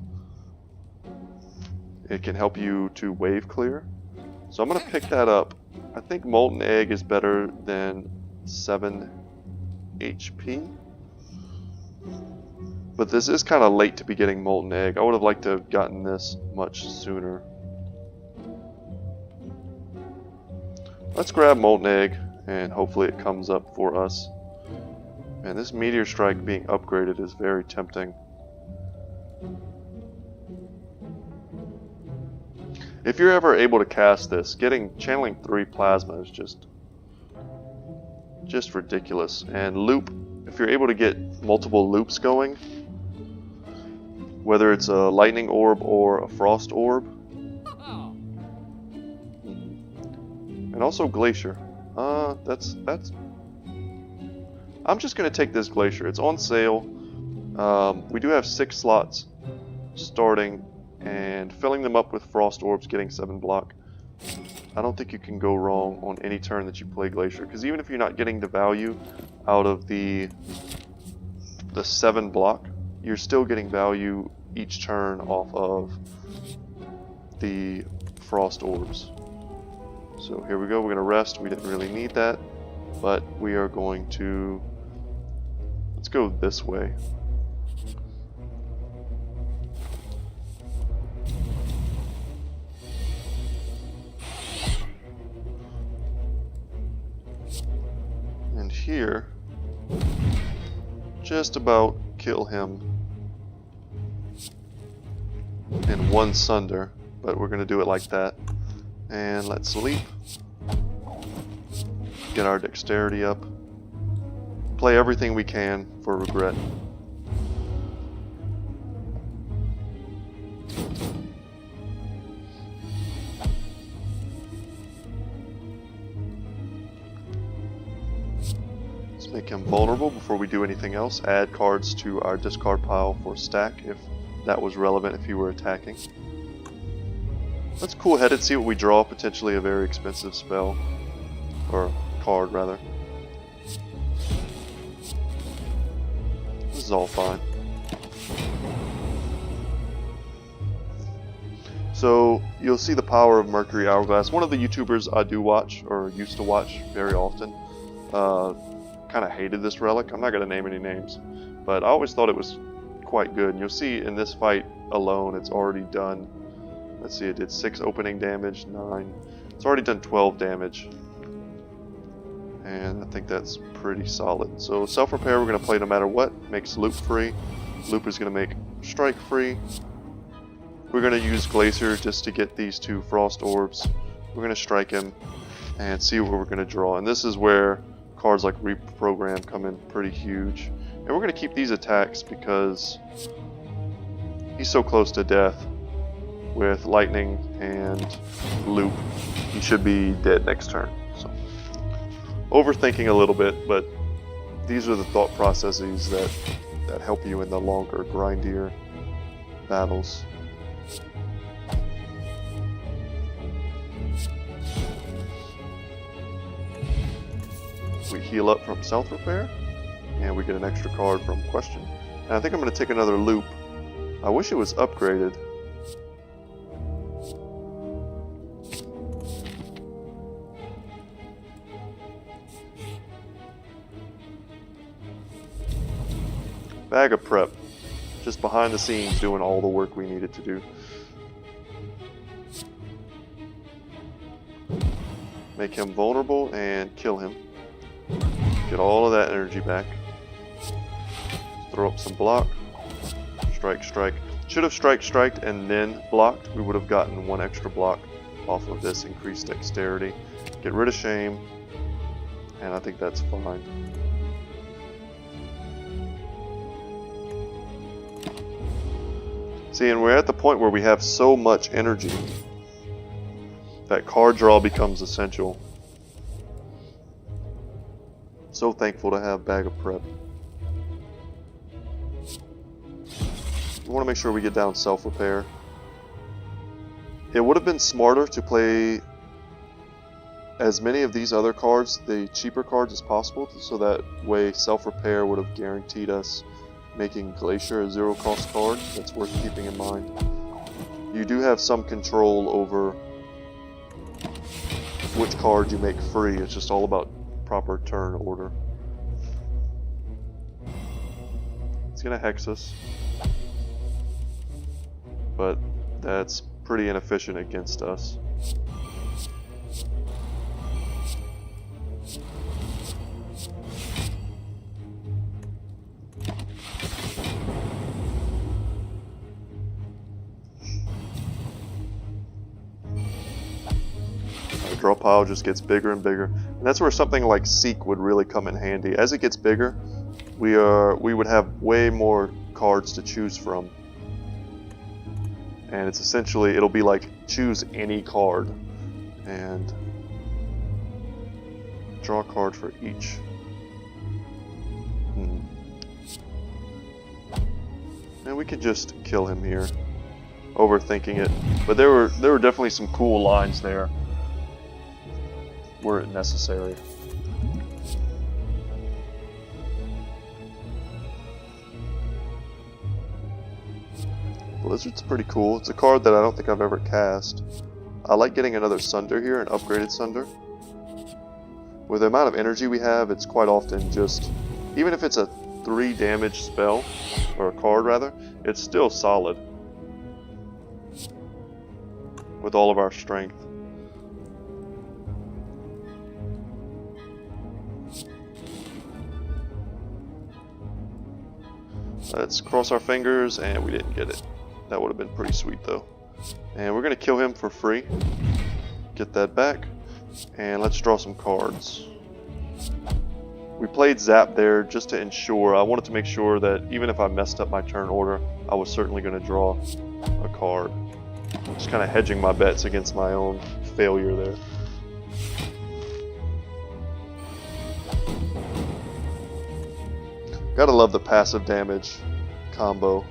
it can help you to wave clear. So I'm going to pick that up. I think Molten Egg is better than 7 HP. But this is kind of late to be getting Molten Egg. I would have liked to have gotten this much sooner. Let's grab Molten Egg, and hopefully it comes up for us. And this Meteor Strike being upgraded is very tempting. If you're ever able to cast this, channeling 3 Plasma is just ridiculous. And loop, if you're able to get multiple loops going, whether it's a Lightning Orb or a Frost Orb, and also Glacier. That's. I'm just gonna take this Glacier. It's on sale. We do have 6 slots starting, and filling them up with Frost Orbs, getting 7 block. I don't think you can go wrong on any turn that you play Glacier, because even if you're not getting the value out of the 7 block, you're still getting value each turn off of the Frost Orbs. So here we go, we're going to rest. We didn't really need that, but we are going to, let's go this way. And here, just about kill him in 1 Sunder, but we're going to do it like that. And let's leap. Get our dexterity up. Play everything we can for regret. Let's make him vulnerable before we do anything else. Add cards to our discard pile for stack if that was relevant if you were attacking. Let's cool-headed, see what we draw. Potentially a very expensive spell. Or card, rather. This is all fine. So, you'll see the power of Mercury Hourglass. One of the YouTubers I do watch, or used to watch very often, kind of hated this relic. I'm not going to name any names, but I always thought it was quite good. And you'll see in this fight alone, it's already done. Let's see, it did 6 opening damage, 9. It's already done 12 damage. And I think that's pretty solid. So self-repair we're going to play no matter what. Makes loop free. Loop is going to make strike free. We're going to use Glacier just to get these 2 Frost Orbs. We're going to strike him and see what we're going to draw. And this is where cards like Reprogram come in pretty huge. And we're going to keep these attacks because he's so close to death. With lightning and loop, he should be dead next turn. So, overthinking a little bit, but these are the thought processes that help you in the longer, grindier battles. We heal up from self-repair, and we get an extra card from Question. And I think I'm going to take another loop. I wish it was upgraded. Bag of Prep, just behind the scenes doing all the work we needed to do. Make him vulnerable and kill him. Get all of that energy back. Throw up some block. Strike, strike. Should have striked and then blocked. We would have gotten 1 extra block off of this increased dexterity. Get rid of shame, and I think that's fine. See, and we're at the point where we have so much energy that card draw becomes essential. So thankful to have Bag of Prep. We want to make sure we get down self-repair. It would have been smarter to play as many of these other cards, the cheaper cards, as possible, so that way self-repair would have guaranteed us making Glacier a zero-cost card. That's worth keeping in mind. You do have some control over which card you make free. It's just all about proper turn order. It's gonna hex us, but that's pretty inefficient against us. Our draw pile just gets bigger and bigger, and that's where something like Seek would really come in handy. As it gets bigger, we would have way more cards to choose from. And it's essentially, it'll be like choose any card and draw a card for each. And we could just kill him here, overthinking it. But there were definitely some cool lines there, were it necessary. Blizzard's pretty cool. It's a card that I don't think I've ever cast. I like getting another Sunder here, an upgraded Sunder. With the amount of energy we have, it's quite often just, even if it's a 3 damage spell, or a card rather, it's still solid with all of our strength. Let's cross our fingers, and we didn't get it. That would have been pretty sweet though. And we're going to kill him for free. Get that back. And let's draw some cards. We played Zap there just to ensure. I wanted to make sure that even if I messed up my turn order, I was certainly going to draw a card. Just kind of hedging my bets against my own failure there. Gotta love the passive damage combo.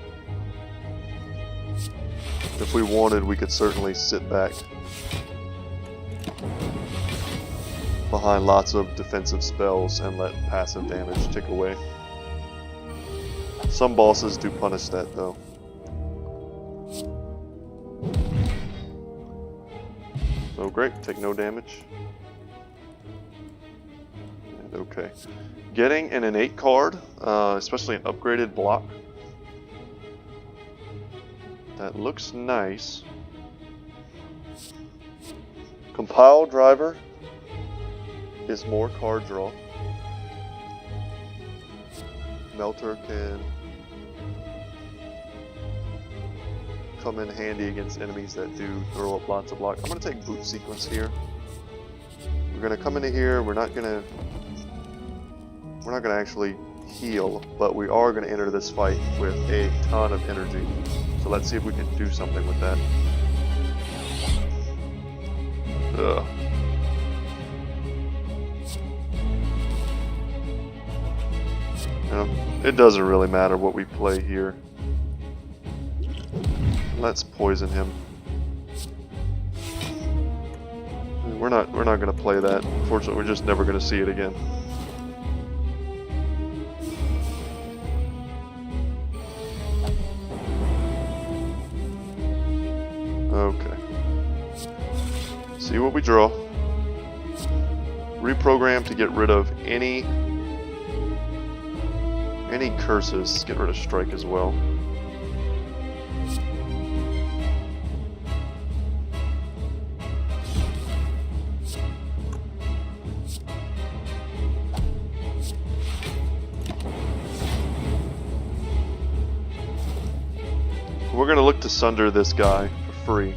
If we wanted, we could certainly sit back behind lots of defensive spells and let passive damage tick away. Some bosses do punish that though. So great, take no damage. And okay. Getting an innate card, especially an upgraded block, that looks nice. Compile Driver is more card draw. Melter can come in handy against enemies that do throw up lots of block. I'm going to take Boot Sequence here. We're going to come into here. We're not going to actually heal, but we are going to enter this fight with a ton of energy. So let's see if we can do something with that. Ugh. It doesn't really matter what we play here. Let's poison him. We're not going to play that. Unfortunately, we're just never going to see it again. Okay. See what we draw. Reprogram to get rid of any curses. Get rid of strike as well. We're going to look to sunder this guy for free.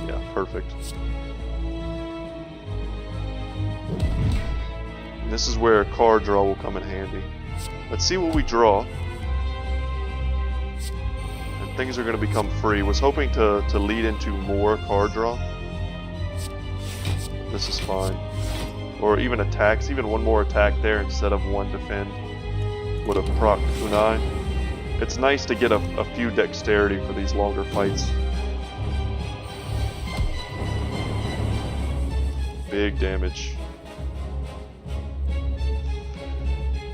Yeah, perfect. And this is where card draw will come in handy. Let's see what we draw. And things are going to become free. Was hoping to lead into more card draw. This is fine. Or even attacks, even one more attack there instead of one defend would have proc kunai. It's nice to get a few dexterity for these longer fights. Big damage.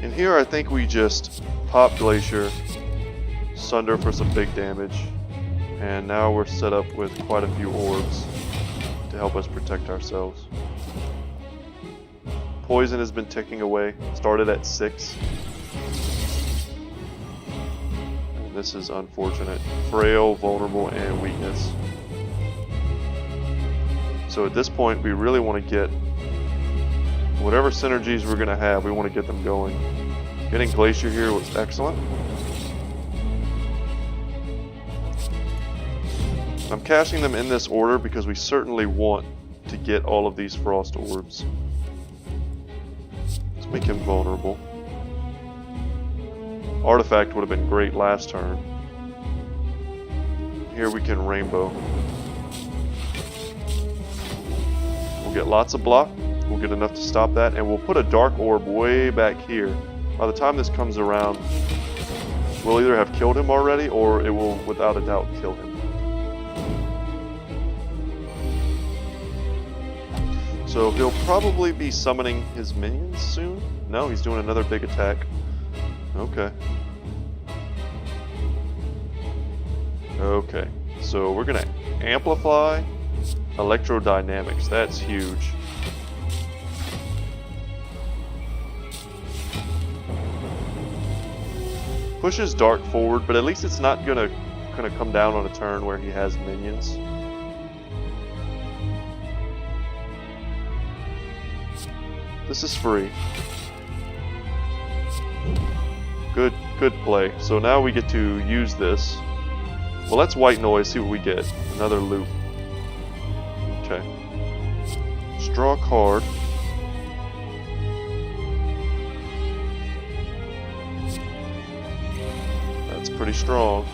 And here I think we just pop Glacier, Sunder for some big damage, and now we're set up with quite a few orbs to help us protect ourselves. Poison has been ticking away, started at 6. And this is unfortunate. Frail, vulnerable, and weakness. So at this point we really want to get whatever synergies we're going to have, we want to get them going. Getting Glacier here was excellent. I'm cashing them in this order because we certainly want to get all of these Frost Orbs. Let's make him vulnerable. Artifact would have been great last turn. Here we can Rainbow. We'll get lots of block. We'll get enough to stop that, and we'll put a Dark Orb way back here. By the time this comes around, we'll either have killed him already, or it will without a doubt kill him. So he'll probably be summoning his minions soon? No, he's doing another big attack. Okay. Okay, so we're gonna amplify electrodynamics. That's huge. Pushes Dark forward, but at least it's not gonna come down on a turn where he has minions. This is free. Good play. So now we get to use this. Well, let's white noise, see what we get. Another loop. Okay. Let's draw a card. That's pretty strong.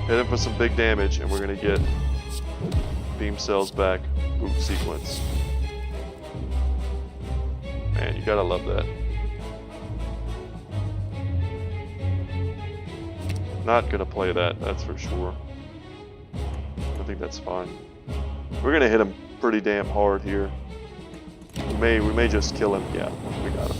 Hit him for some big damage, and we're gonna get beam cells back. Boot sequence. Man, you gotta love that. Not gonna play that, that's for sure. I think that's fine. We're gonna hit him pretty damn hard here. We may just kill him. Yeah, we got him.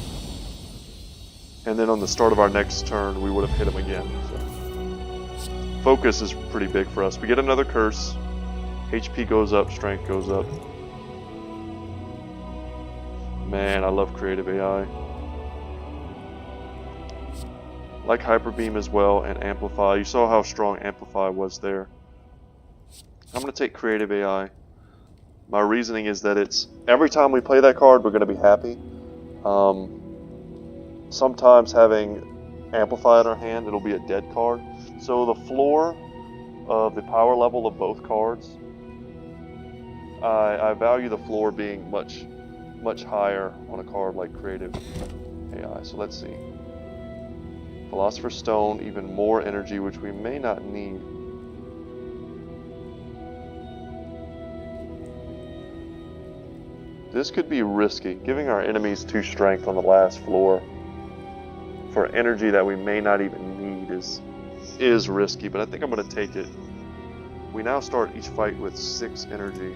And then on the start of our next turn, we would have hit him again. So. Focus is pretty big for us. We get another curse. HP goes up, strength goes up. Man, I love creative AI. Like Hyper Beam as well, and Amplify. You saw how strong Amplify was there. I'm going to take creative AI. My reasoning is that it's every time we play that card, we're going to be happy. Sometimes having Amplify in our hand, it'll be a dead card. So the floor of the power level of both cards, I value the floor being much higher on a card like creative AI. So let's see. Philosopher's Stone, even more energy, which we may not need. This could be risky. Giving our enemies 2 strength on the last floor for energy that we may not even need is risky, but I think I'm going to take it. We now start each fight with 6 energy,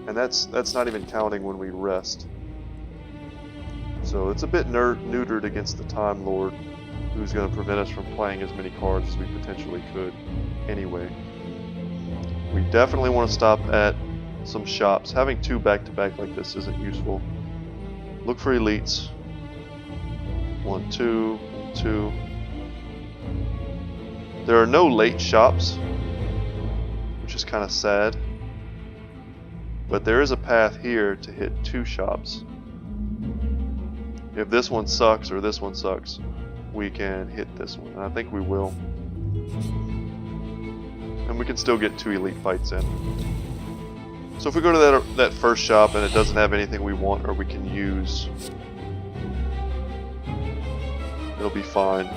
and that's not even counting when we rest. So it's a bit neutered against the Time Lord, who's going to prevent us from playing as many cards as we potentially could anyway. We definitely want to stop at some shops. Having 2 back-to-back like this isn't useful. Look for elites. 1, 2, 2. There are no late shops, which is kind of sad. But there is a path here to hit 2 shops. If this one sucks or this one sucks, we can hit this one, and I think we will. And we can still get 2 elite fights in. So if we go to that first shop and it doesn't have anything we want or we can use, it'll be fine.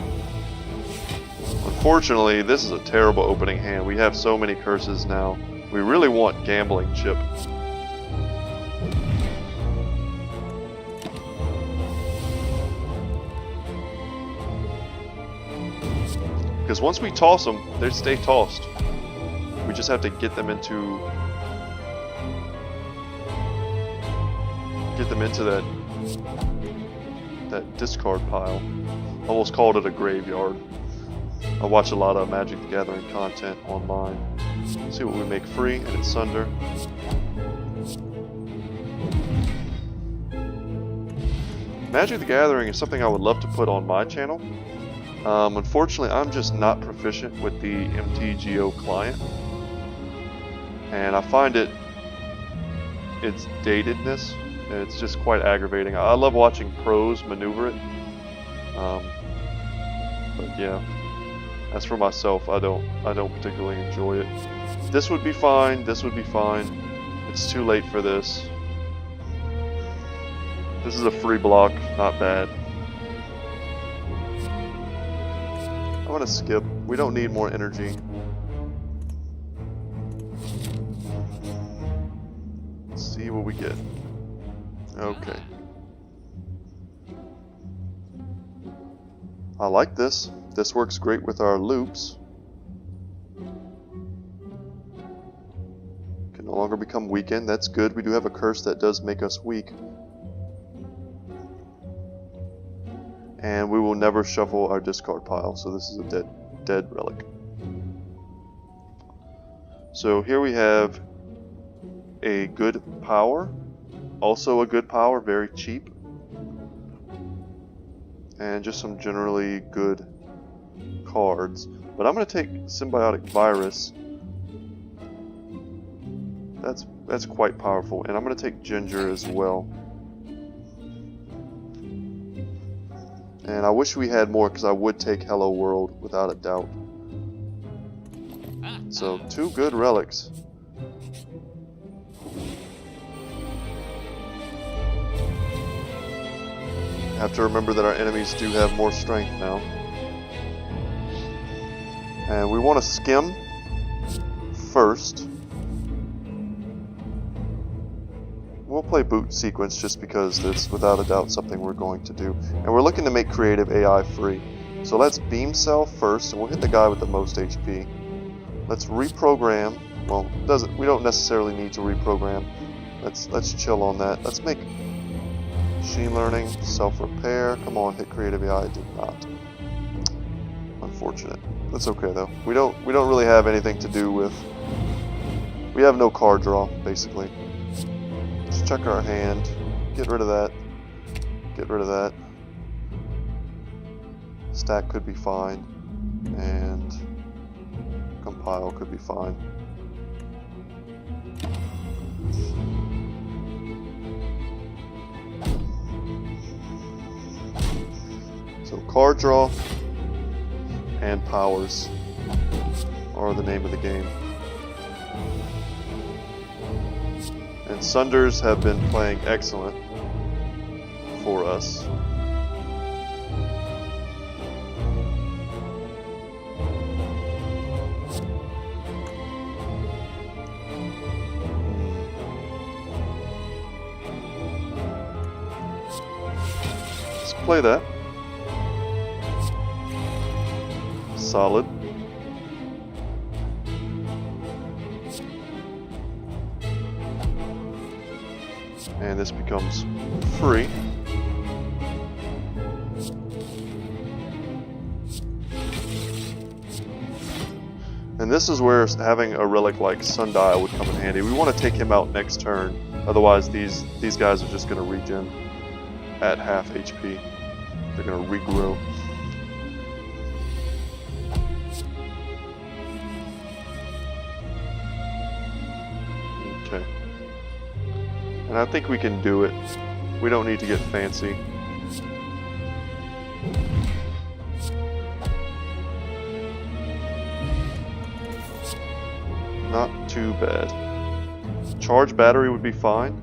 Unfortunately, this is a terrible opening hand. We have so many curses now. We really want Gambling Chip. Because once we toss them, they stay tossed. We just have to get them into that discard pile. Almost called it a graveyard. I watch a lot of Magic the Gathering content online. Let's see what we make free, and it's Sunder. Magic the Gathering is something I would love to put on my channel. Unfortunately, I'm just not proficient with the MTGO client, and I find its datedness. It's just quite aggravating. I love watching pros maneuver it, but yeah. As for myself, I don't particularly enjoy it. This would be fine. This would be fine. It's too late for this. This is a free block, not bad. I'm gonna skip. We don't need more energy. Let's see what we get. Okay. I like this. This works great with our loops. Can no longer become weakened. That's good. We do have a curse that does make us weak. And we will never shuffle our discard pile, so this is a dead relic. So here we have a good power. Also a good power, very cheap. And just some generally good cards. But I'm going to take Symbiotic Virus. That's quite powerful. And I'm going to take Ginger as well. And I wish we had more, because I would take Hello World without a doubt. So, 2 good relics. Have to remember that our enemies do have more strength now. And we want to skim first. We'll play Boot Sequence just because it's without a doubt something we're going to do. And we're looking to make creative AI free. So let's Beam Cell first, and we'll hit the guy with the most HP. Let's reprogram. Well, we don't necessarily need to reprogram. Let's chill on that. Let's make Machine Learning, Self-Repair. Come on, hit creative AI. It did not. Unfortunate. That's okay though. We don't really have anything to do with. We have no card draw, basically. Let's check our hand. Get rid of that. Get rid of that. Stack could be fine. And compile could be fine. So card draw and powers are the name of the game. And Sunders have been playing excellent for us. Let's play that. Solid. And this becomes free. And this is where having a relic like Sundial would come in handy. We want to take him out next turn, otherwise these guys are just going to regen at half HP. They're going to regrow. Okay. And I think we can do it. We don't need to get fancy. Not too bad. Charge battery would be fine.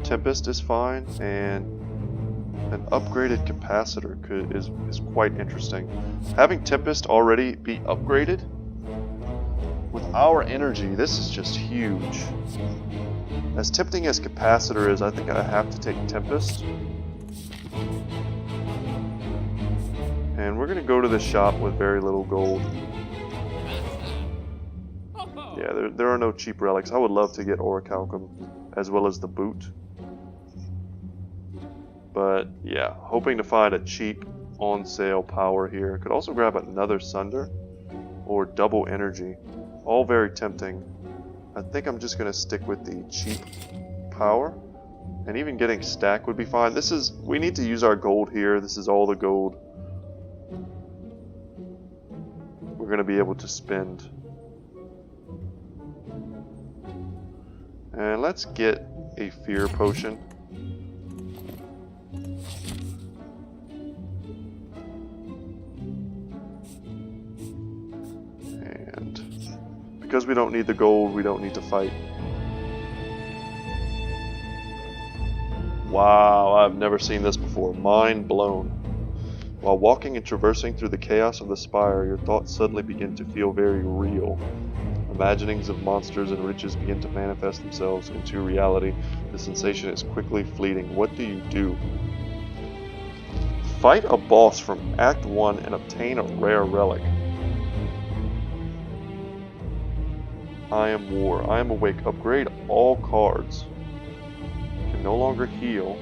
Tempest is fine. And An upgraded capacitor is quite interesting. Having Tempest already be upgraded with our energy, this is just huge. As tempting as capacitor is, I think I have to take Tempest. And we're going to go to the shop with very little gold. Yeah, there are no cheap relics. I would love to get Orichalcum as well as the boot. But yeah, hoping to find a cheap on sale power here. Could also grab another Sunder or double energy. All very tempting. I think I'm just going to stick with the cheap power. And even getting stack would be fine. We need to use our gold here. This is all the gold we're going to be able to spend. And let's get a fear potion. And because we don't need the gold, we don't need to fight. Wow, I've never seen this before. Mind blown. While walking and traversing through the chaos of the spire, your thoughts suddenly begin to feel very real. Imaginings of monsters and riches begin to manifest themselves into reality. The sensation is quickly fleeting. What do? Fight a boss from Act 1 and obtain a rare relic. I am war. I am awake. Upgrade all cards. Can no longer heal.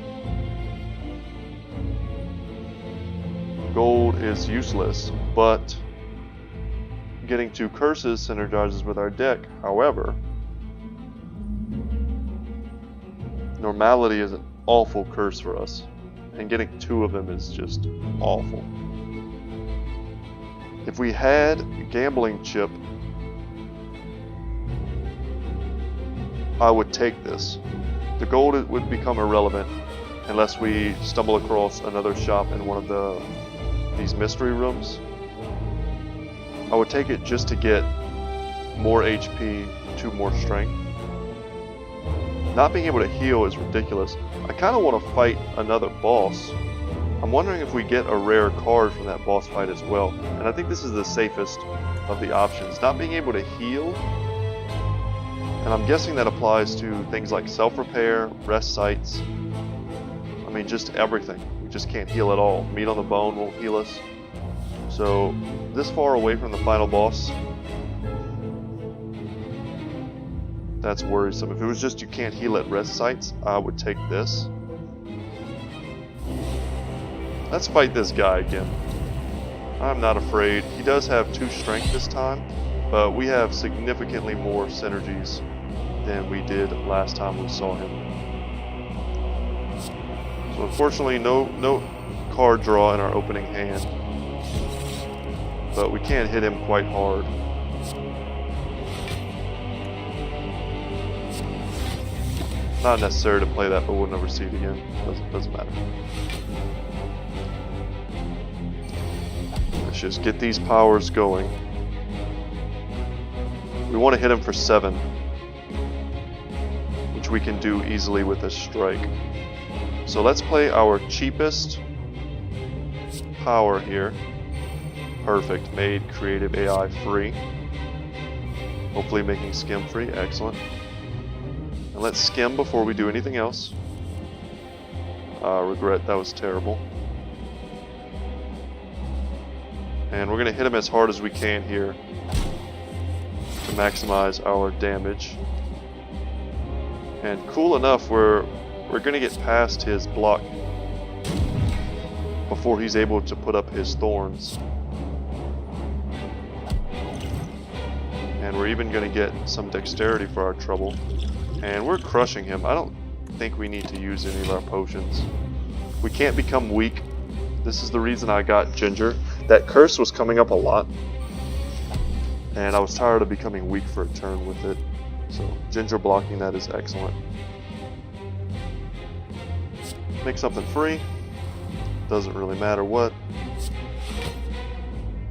Gold is useless, but getting 2 curses synergizes with our deck. However, normality is an awful curse for us, and getting 2 of them is just awful. If we had a gambling chip, I would take this. The gold would become irrelevant unless we stumble across another shop in one of these mystery rooms. I would take it just to get more HP, 2 more strength. Not being able to heal is ridiculous. I kind of want to fight another boss. I'm wondering if we get a rare card from that boss fight as well. And I think this is the safest of the options. Not being able to heal, and I'm guessing that applies to things like self-repair, rest sites. I mean, just everything. We just can't heal at all. Meat on the bone won't heal us. So, this far away from the final boss, that's worrisome. If it was just you can't heal at rest sites, I would take this. Let's fight this guy again. I'm not afraid. He does have 2 strength this time, but we have significantly more synergies than we did last time we saw him. So unfortunately, no card draw in our opening hand, but we can hit him quite hard. Not necessary to play that, but we'll never see it again. Doesn't matter. Let's just get these powers going. We want to hit him for 7, which we can do easily with a strike. So let's play our cheapest power here. Perfect. Made creative AI free. Hopefully making skim free. Excellent. And let's skim before we do anything else. Regret, that was terrible. And we're going to hit him as hard as we can here to maximize our damage. And cool enough, we're going to get past his block before he's able to put up his thorns. And we're even going to get some dexterity for our trouble. And we're crushing him. I don't think we need to use any of our potions. We can't become weak. This is the reason I got Ginger. That curse was coming up a lot, and I was tired of becoming weak for a turn with it. So Ginger blocking that is excellent. Make something free. Doesn't really matter what.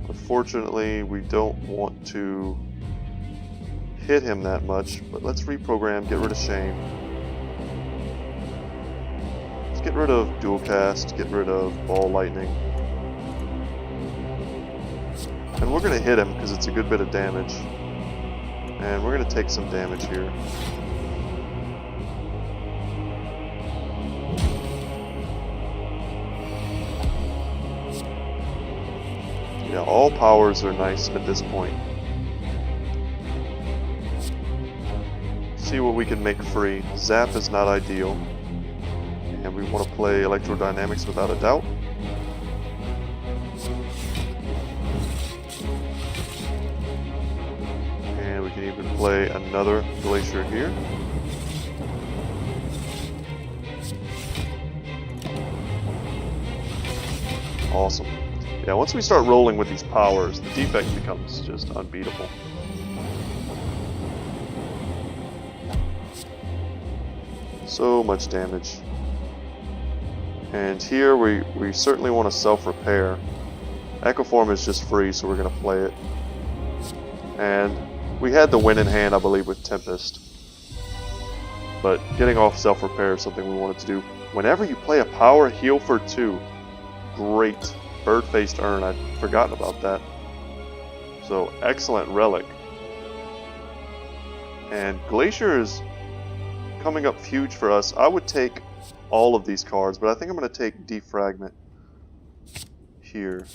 Unfortunately, we don't want to hit him that much, but let's reprogram, get rid of shame. Let's get rid of dual cast, get rid of ball lightning. And we're going to hit him because it's a good bit of damage. And we're going to take some damage here. Yeah, all powers are nice at this point. See what we can make free. Zap is not ideal. And we want to play Electrodynamics without a doubt. And we can even play another Glacier here. Awesome. Yeah, once we start rolling with these powers, the Defect becomes just unbeatable. So much damage. And here we certainly want to self-repair. Echo Form is just free, so we're going to play it. And we had the win in hand, I believe, with Tempest. But getting off self-repair is something we wanted to do. Whenever you play a power, heal for 2. Great. Bird-faced Urn, I'd forgotten about that. So, excellent relic. And Glacier is coming up huge for us. I would take all of these cards, but I think I'm going to take Defragment here.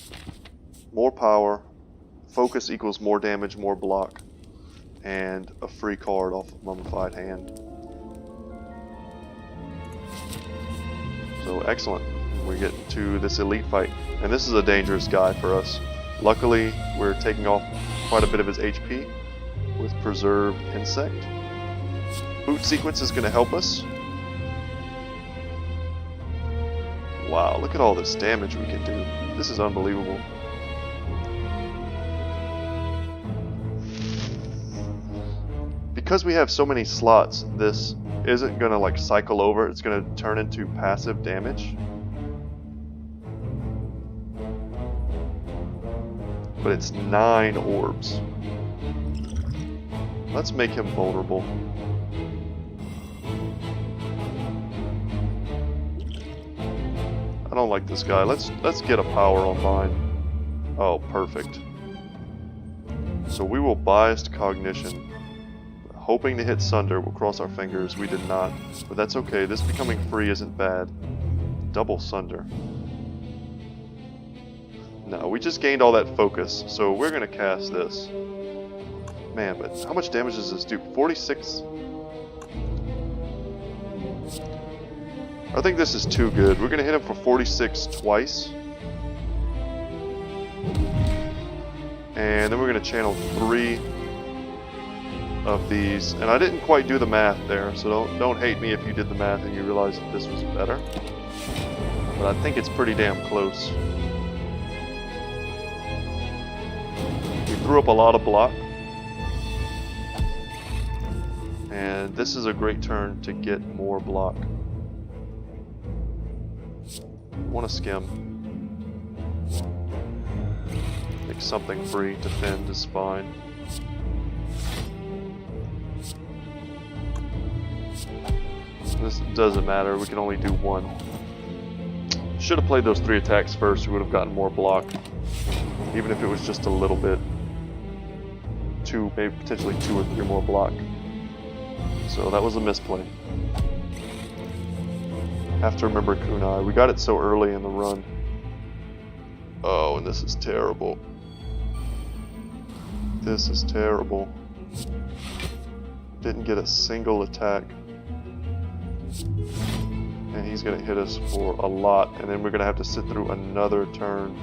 More power, focus equals more damage, more block, and a free card off of Mummified Hand. So excellent. We get to this elite fight, and this is a dangerous guy for us. Luckily, we're taking off quite a bit of his HP with Preserved Insect. Boot Sequence is going to help us. Wow, look at all this damage we can do. This is unbelievable. Because we have so many slots, this isn't going to like cycle over. It's going to turn into passive damage. But it's 9 orbs. Let's make him vulnerable. I don't like this guy. Let's get a power on mine. Oh, perfect. So we will Biased Cognition. Hoping to hit Sunder. We'll cross our fingers. We did not. But that's okay. This becoming free isn't bad. Double Sunder. No, we just gained all that focus, so we're going to cast this. Man, but how much damage does this do? 46? I think this is too good. We're going to hit him for 46 twice. And then we're going to channel 3 of these. And I didn't quite do the math there, so don't hate me if you did the math and you realized that this was better. But I think it's pretty damn close. We threw up a lot of block. And this is a great turn to get more block. Want to skim. Make something free. Defend is fine. This doesn't matter. We can only do 1. Should have played those 3 attacks first. We would have gotten more block. Even if it was just a little bit. 2, maybe potentially 2 or 3 more block. So that was a misplay. Have to remember Kunai. We got it so early in the run. Oh, and this is terrible. This is terrible. Didn't get a single attack. And he's going to hit us for a lot. And then we're going to have to sit through another turn.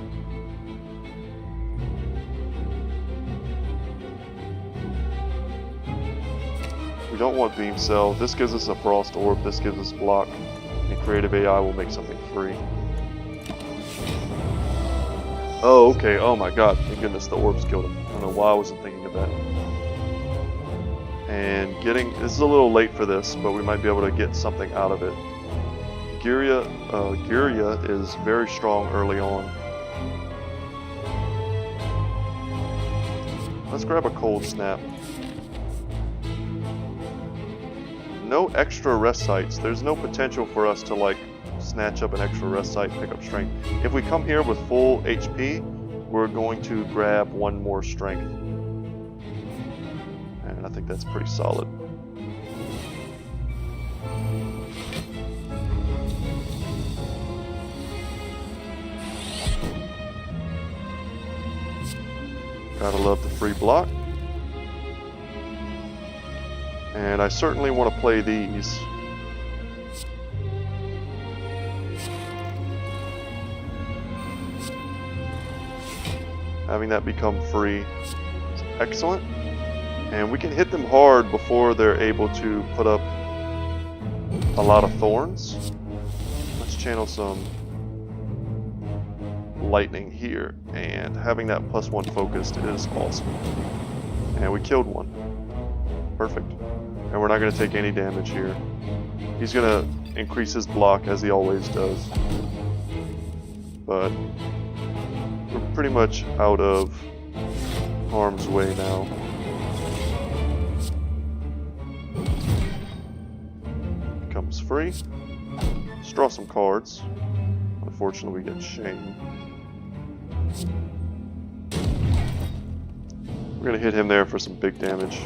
We don't want Beam Cell. This gives us a Frost Orb. This gives us block. And Creative AI will make something free. Oh, okay. Oh my god. Thank goodness the orbs killed him. I don't know why I wasn't thinking of that. And this is a little late for this, but we might be able to get something out of it. Gyria is very strong early on. Let's grab a Cold Snap. No extra rest sites. There's no potential for us to like snatch up an extra rest site, pick up strength. If we come here with full HP, we're going to grab one more strength. And I think that's pretty solid. Gotta love the free block. And I certainly want to play these. Having that become free is excellent. And we can hit them hard before they're able to put up a lot of thorns. Let's channel some lightning here, and having that +1 focused is awesome. And we killed one. Perfect. And we're not going to take any damage here. He's going to increase his block as he always does. But we're pretty much out of harm's way now. Becomes free. Let's draw some cards. Unfortunately, we get Shame. We're going to hit him there for some big damage.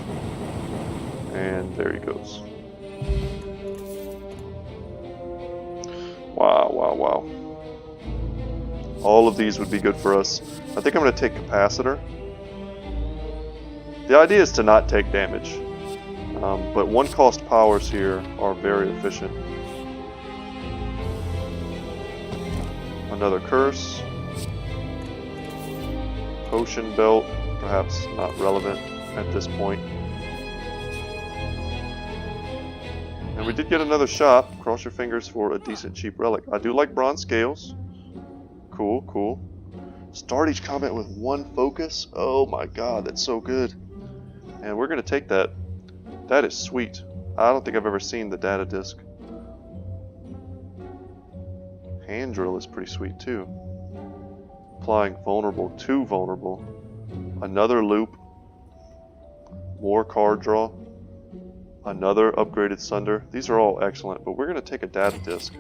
And there he goes. Wow, wow, wow. All of these would be good for us. I think I'm going to take Capacitor. The idea is to not take damage. But one-cost powers here are very efficient. Another Curse. Potion Belt, perhaps not relevant at this point. And we did get another shop. Cross your fingers for a decent cheap relic. I do like bronze scales. Cool, cool. Start each combat with 1 focus. Oh my god, that's so good. And we're going to take that. That is sweet. I don't think I've ever seen the data disc. Hand drill is pretty sweet too. Applying vulnerable to vulnerable. Another loop. More card draw. Another upgraded Sunder. These are all excellent, but we're going to take a data disc.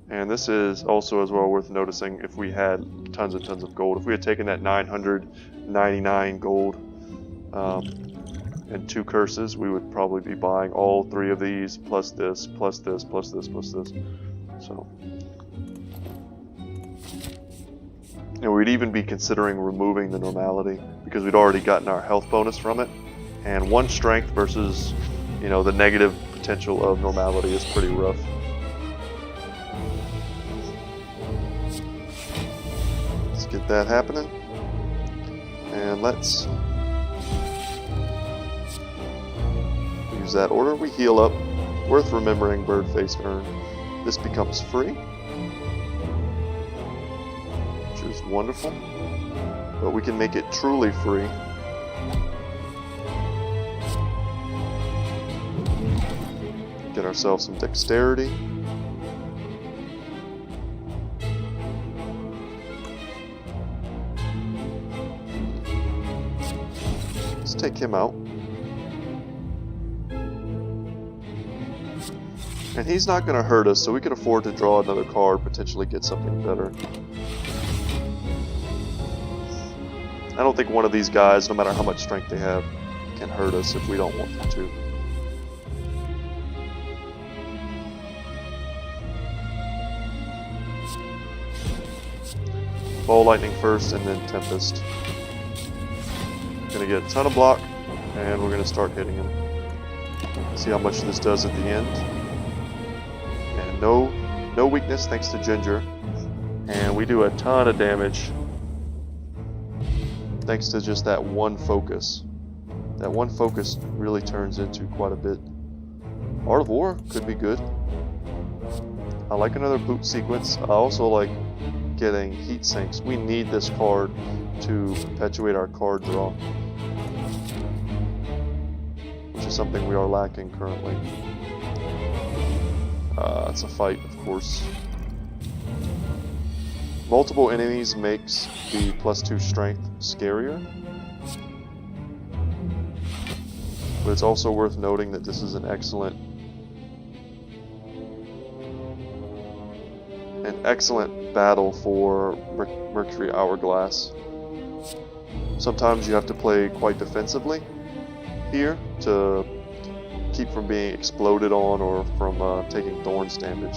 And this is also as well worth noticing if we had tons and tons of gold. If we had taken that 999 gold and 2 curses, we would probably be buying all 3 of these, plus this, plus this, plus this, plus this. So, and we'd even be considering removing the normality because we'd already gotten our health bonus from it. And 1 strength versus, you know, the negative potential of normality is pretty rough. Let's get that happening. And let's use that order. We heal up. Worth remembering, Birdface Urn. This becomes free, which is wonderful. But we can make it truly free. Get ourselves some dexterity. Let's take him out. And he's not going to hurt us, so we can afford to draw another card, potentially get something better. I don't think one of these guys, no matter how much strength they have, can hurt us if we don't want them to. Ball Lightning first, and then Tempest. Gonna get a ton of block, and we're gonna start hitting him. See how much this does at the end. And no weakness thanks to Ginger. And we do a ton of damage thanks to just that 1 focus. That 1 focus really turns into quite a bit. Art of War could be good. I like another boot sequence. I also like getting heat sinks. We need this card to perpetuate our card draw, which is something we are lacking currently. It's a fight, of course. Multiple enemies makes the +2 strength scarier, but it's also worth noting that this is an excellent an excellent battle for Mercury Hourglass. Sometimes you have to play quite defensively here to keep from being exploded on or from taking thorns damage.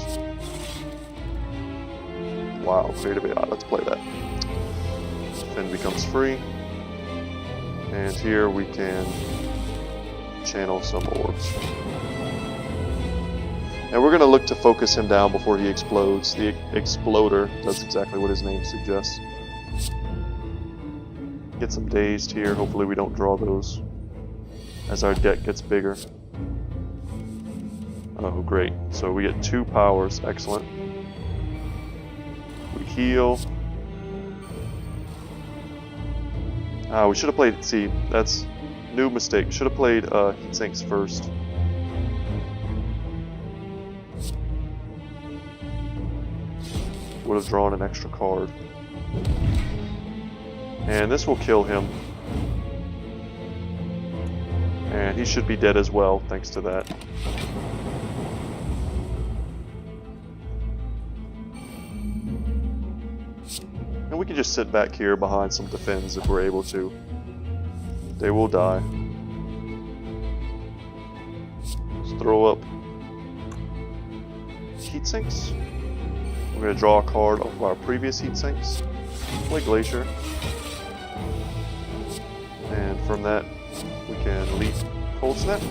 Wow, creative AI, let's play that. Finn becomes free. And here we can channel some orbs. And we're going to look to focus him down before he explodes. The Exploder, that's exactly what his name suggests. Get some dazed here, hopefully we don't draw those as our deck gets bigger. Oh great, so we get 2 powers, excellent. We heal. We should have played, see, that's new mistake. Should have played Heat Sinks first. Would have drawn an extra card. And this will kill him. And he should be dead as well, thanks to that. And we can just sit back here behind some defends if we're able to. They will die. Let's throw up Heat Sinks. We're going to draw a card off of our previous Heat Sinks. Play Glacier. And from that, we can leap Cold Snap.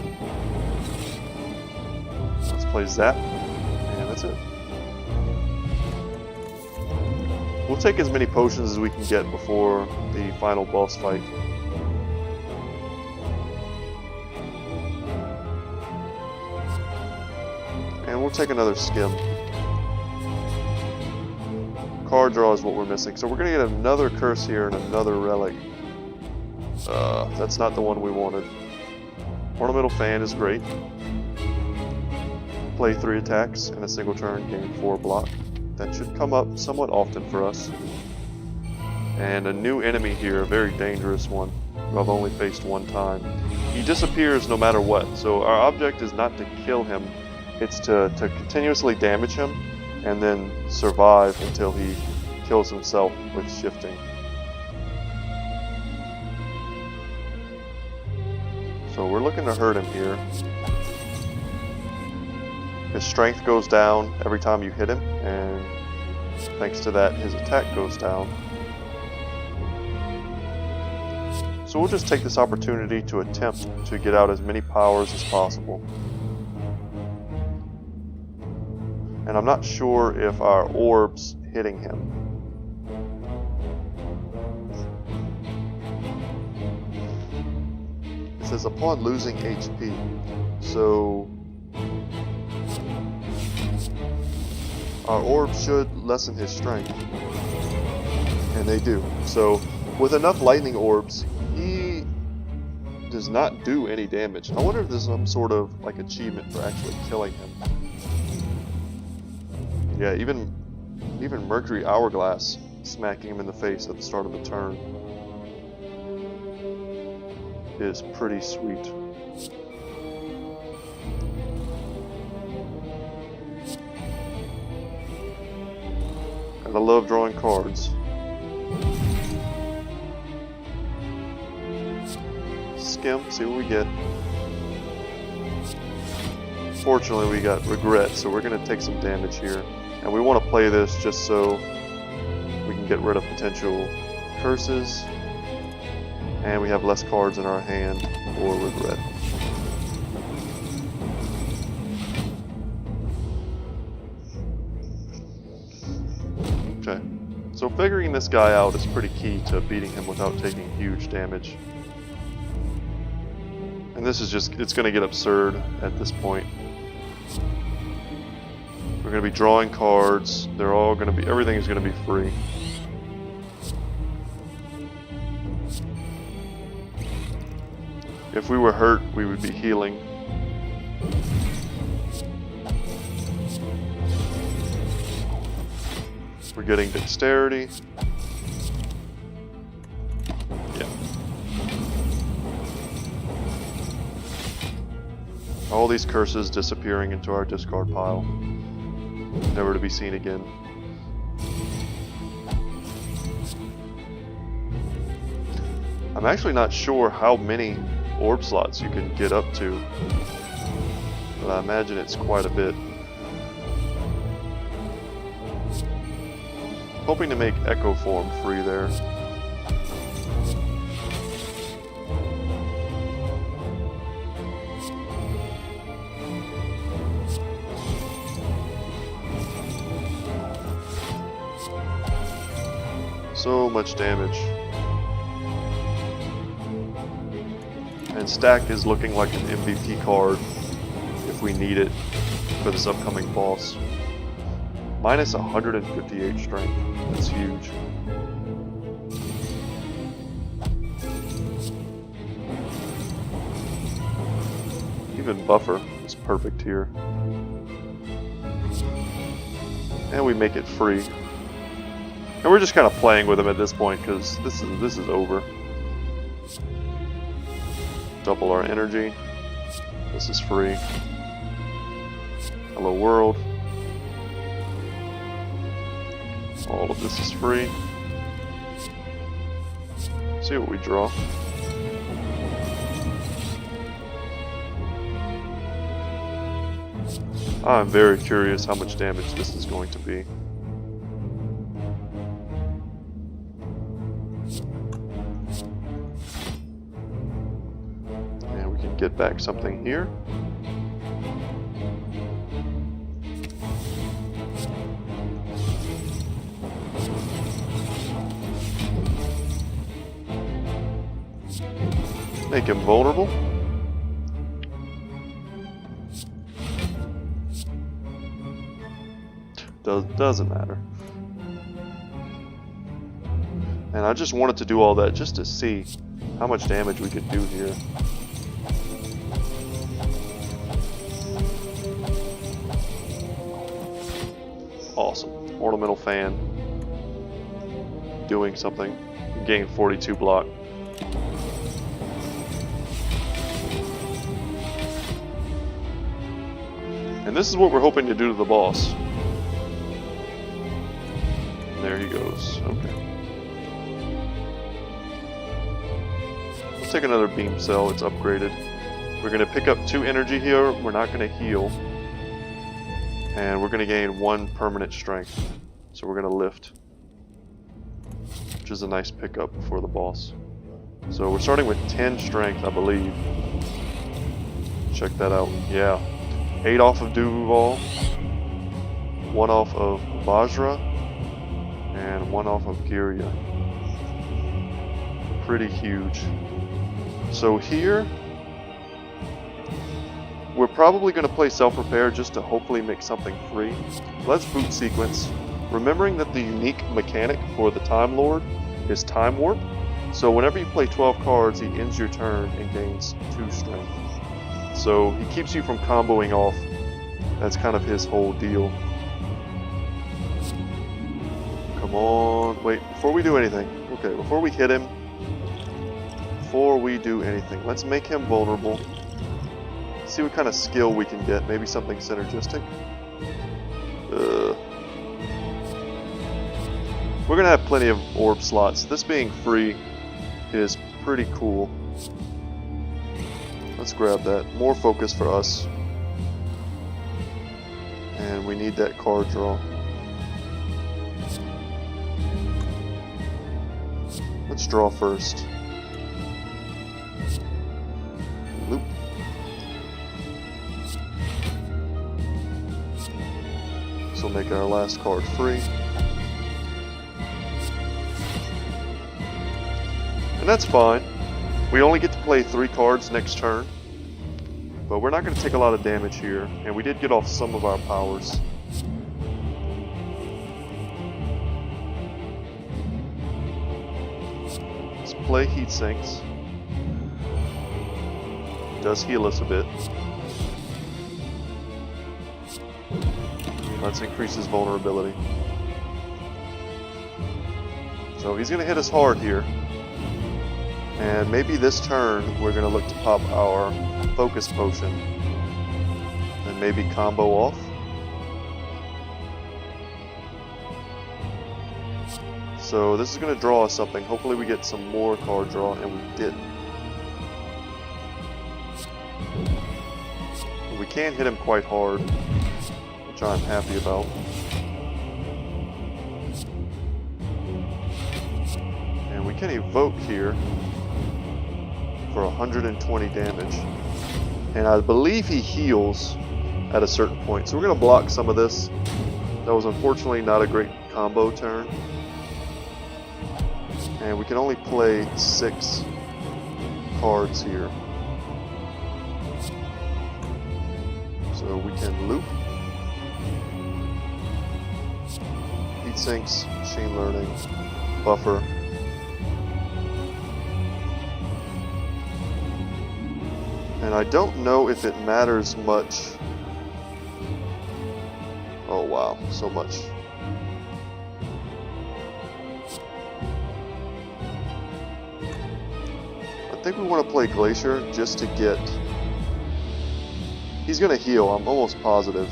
Let's play Zap. And that's it. We'll take as many potions as we can get before the final boss fight. And we'll take another skim. Card draw is what we're missing. So we're going to get another curse here and another relic. That's not the one we wanted. Ornamental Fan is great. Play 3 attacks in a single turn, gain 4 block. That should come up somewhat often for us. And a new enemy here, a very dangerous one, who I've only faced one time. He disappears no matter what, so our object is not to kill him, it's to continuously damage him and then survive until he kills himself with shifting. So we're looking to hurt him here. His strength goes down every time you hit him, and thanks to that, his attack goes down. So we'll just take this opportunity to attempt to get out as many powers as possible. And I'm not sure if our orbs hitting him. It says upon losing HP. So our orbs should lessen his strength, and they do. So with enough lightning orbs, he does not do any damage. I wonder if there's some sort of like achievement for actually killing him. Yeah, even Mercury Hourglass smacking him in the face at the start of the turn is pretty sweet. I love drawing cards. Skim, see what we get. Fortunately, we got Regret, so we're going to take some damage here. And we want to play this just so we can get rid of potential curses. And we have less cards in our hand for Regret. Okay, so figuring this guy out is pretty key to beating him without taking huge damage. And this is just, it's going to get absurd at this point. We're going to be drawing cards, they're all going to be, everything is going to be free. If we were hurt, we would be healing. We're getting dexterity. Yeah. All these curses disappearing into our discard pile. Never to be seen again. I'm actually not sure how many orb slots you can get up to, but I imagine it's quite a bit. Hoping to make Echo Form free there. So much damage. And Stack is looking like an MVP card if we need it for this upcoming boss. Minus 158 strength. That's huge. Even Buffer is perfect here. And we make it free. And we're just kind of playing with him at this point because this is over. Double our energy. This is free. Hello world. All of this is free. See what we draw. I'm very curious how much damage this is going to be. And we can get back something here. Make him vulnerable. Doesn't matter. And I just wanted to do all that just to see how much damage we could do here. Awesome. Ornamental fan. Doing something. Gain 42 block. And this is what we're hoping to do to the boss. There he goes. Okay. Let's take another beam cell. It's upgraded. We're going to pick up 2 energy here. We're not going to heal. And we're going to gain 1 permanent strength. So we're going to lift. Which is a nice pickup for the boss. So we're starting with 10 strength, I believe. Check that out. Yeah. 8 off of Duval. 1 off of Vajra. And 1 off of Girya. Pretty huge. So here, we're probably going to play self-repair just to hopefully make something free. Let's boot sequence. Remembering that the unique mechanic for the Time Lord is Time Warp. So whenever you play 12 cards, he ends your turn and gains 2 strength. So he keeps you from comboing off. That's kind of his whole deal. Come on, wait, before we do anything, okay, before we hit him, let's make him vulnerable. See what kind of skill we can get, maybe something synergistic. We're gonna have plenty of orb slots. This being free is pretty cool. Let's grab that, more focus for us. And we need that card draw. Let's draw first. Loop. This will make our last card free. And that's fine. We only get to play 3 cards next turn. But we're not going to take a lot of damage here. And we did get off some of our powers. Play heat sinks. Does heal us a bit. Let's increase his vulnerability. So he's going to hit us hard here. And maybe this turn we're going to look to pop our focus potion. And maybe combo off. So this is going to draw us something. Hopefully we get some more card draw, and we did. We can hit him quite hard, which I'm happy about. And we can evoke here for 120 damage. And I believe he heals at a certain point. So we're going to block some of this. That was unfortunately not a great combo turn. And we can only play 6 cards here. So we can loop. Heat sinks, machine learning, buffer. And I don't know if it matters much. Oh wow, so much. I think we want to play Glacier just to get... He's going to heal, I'm almost positive.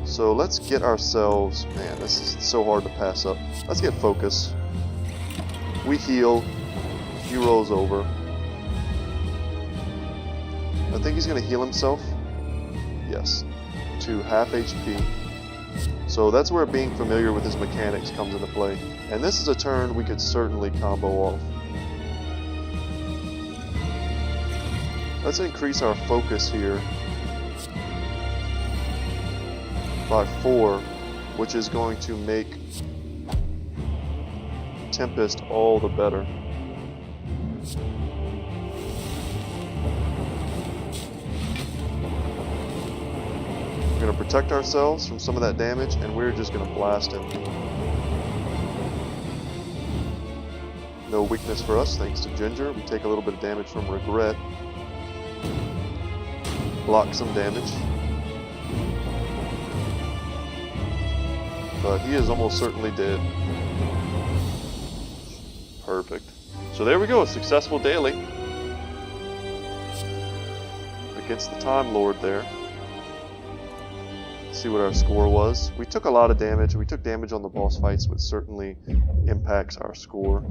So let's get ourselves... Man, this is so hard to pass up. Let's get Focus. We heal. He rolls over. I think he's going to heal himself. Yes. To half HP. So that's where being familiar with his mechanics comes into play. And this is a turn we could certainly combo off. Let's increase our focus here by 4, which is going to make Tempest all the better. We're going to protect ourselves from some of that damage, and we're just going to blast him. No weakness for us, thanks to Ginger. We take a little bit of damage from Regret. Block some damage. But he is almost certainly dead. Perfect. So there we go, a successful daily. Against the Time Lord there. Let's see what our score was. We took a lot of damage. We took damage on the boss fights, which certainly impacts our score.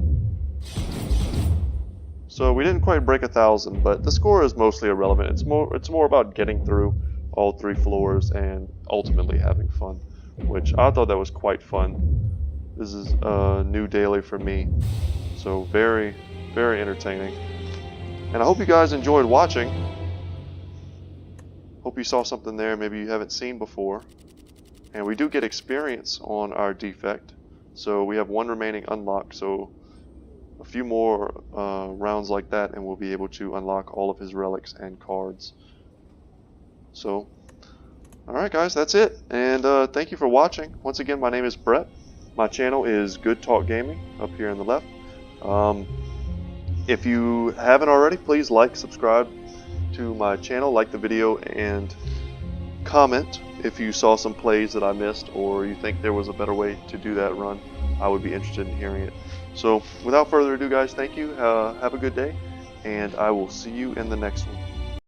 So we didn't quite break 1,000, but the score is mostly irrelevant. It's more about getting through all 3 floors and ultimately having fun, which I thought that was quite fun. This is a new daily for me, so very, very entertaining. And I hope you guys enjoyed watching. Hope you saw something there maybe you haven't seen before. And we do get experience on our Defect, so we have 1 remaining unlock, so a few more rounds like that and we'll be able to unlock all of his relics and cards. So, alright guys, that's it. And thank you for watching. Once again, my name is Brett. My channel is Good Talk Gaming, up here on the left. If you haven't already, please like, subscribe to my channel, like the video, and comment if you saw some plays that I missed or you think there was a better way to do that run. I would be interested in hearing it. So without further ado guys, thank you, have a good day, and I will see you in the next one.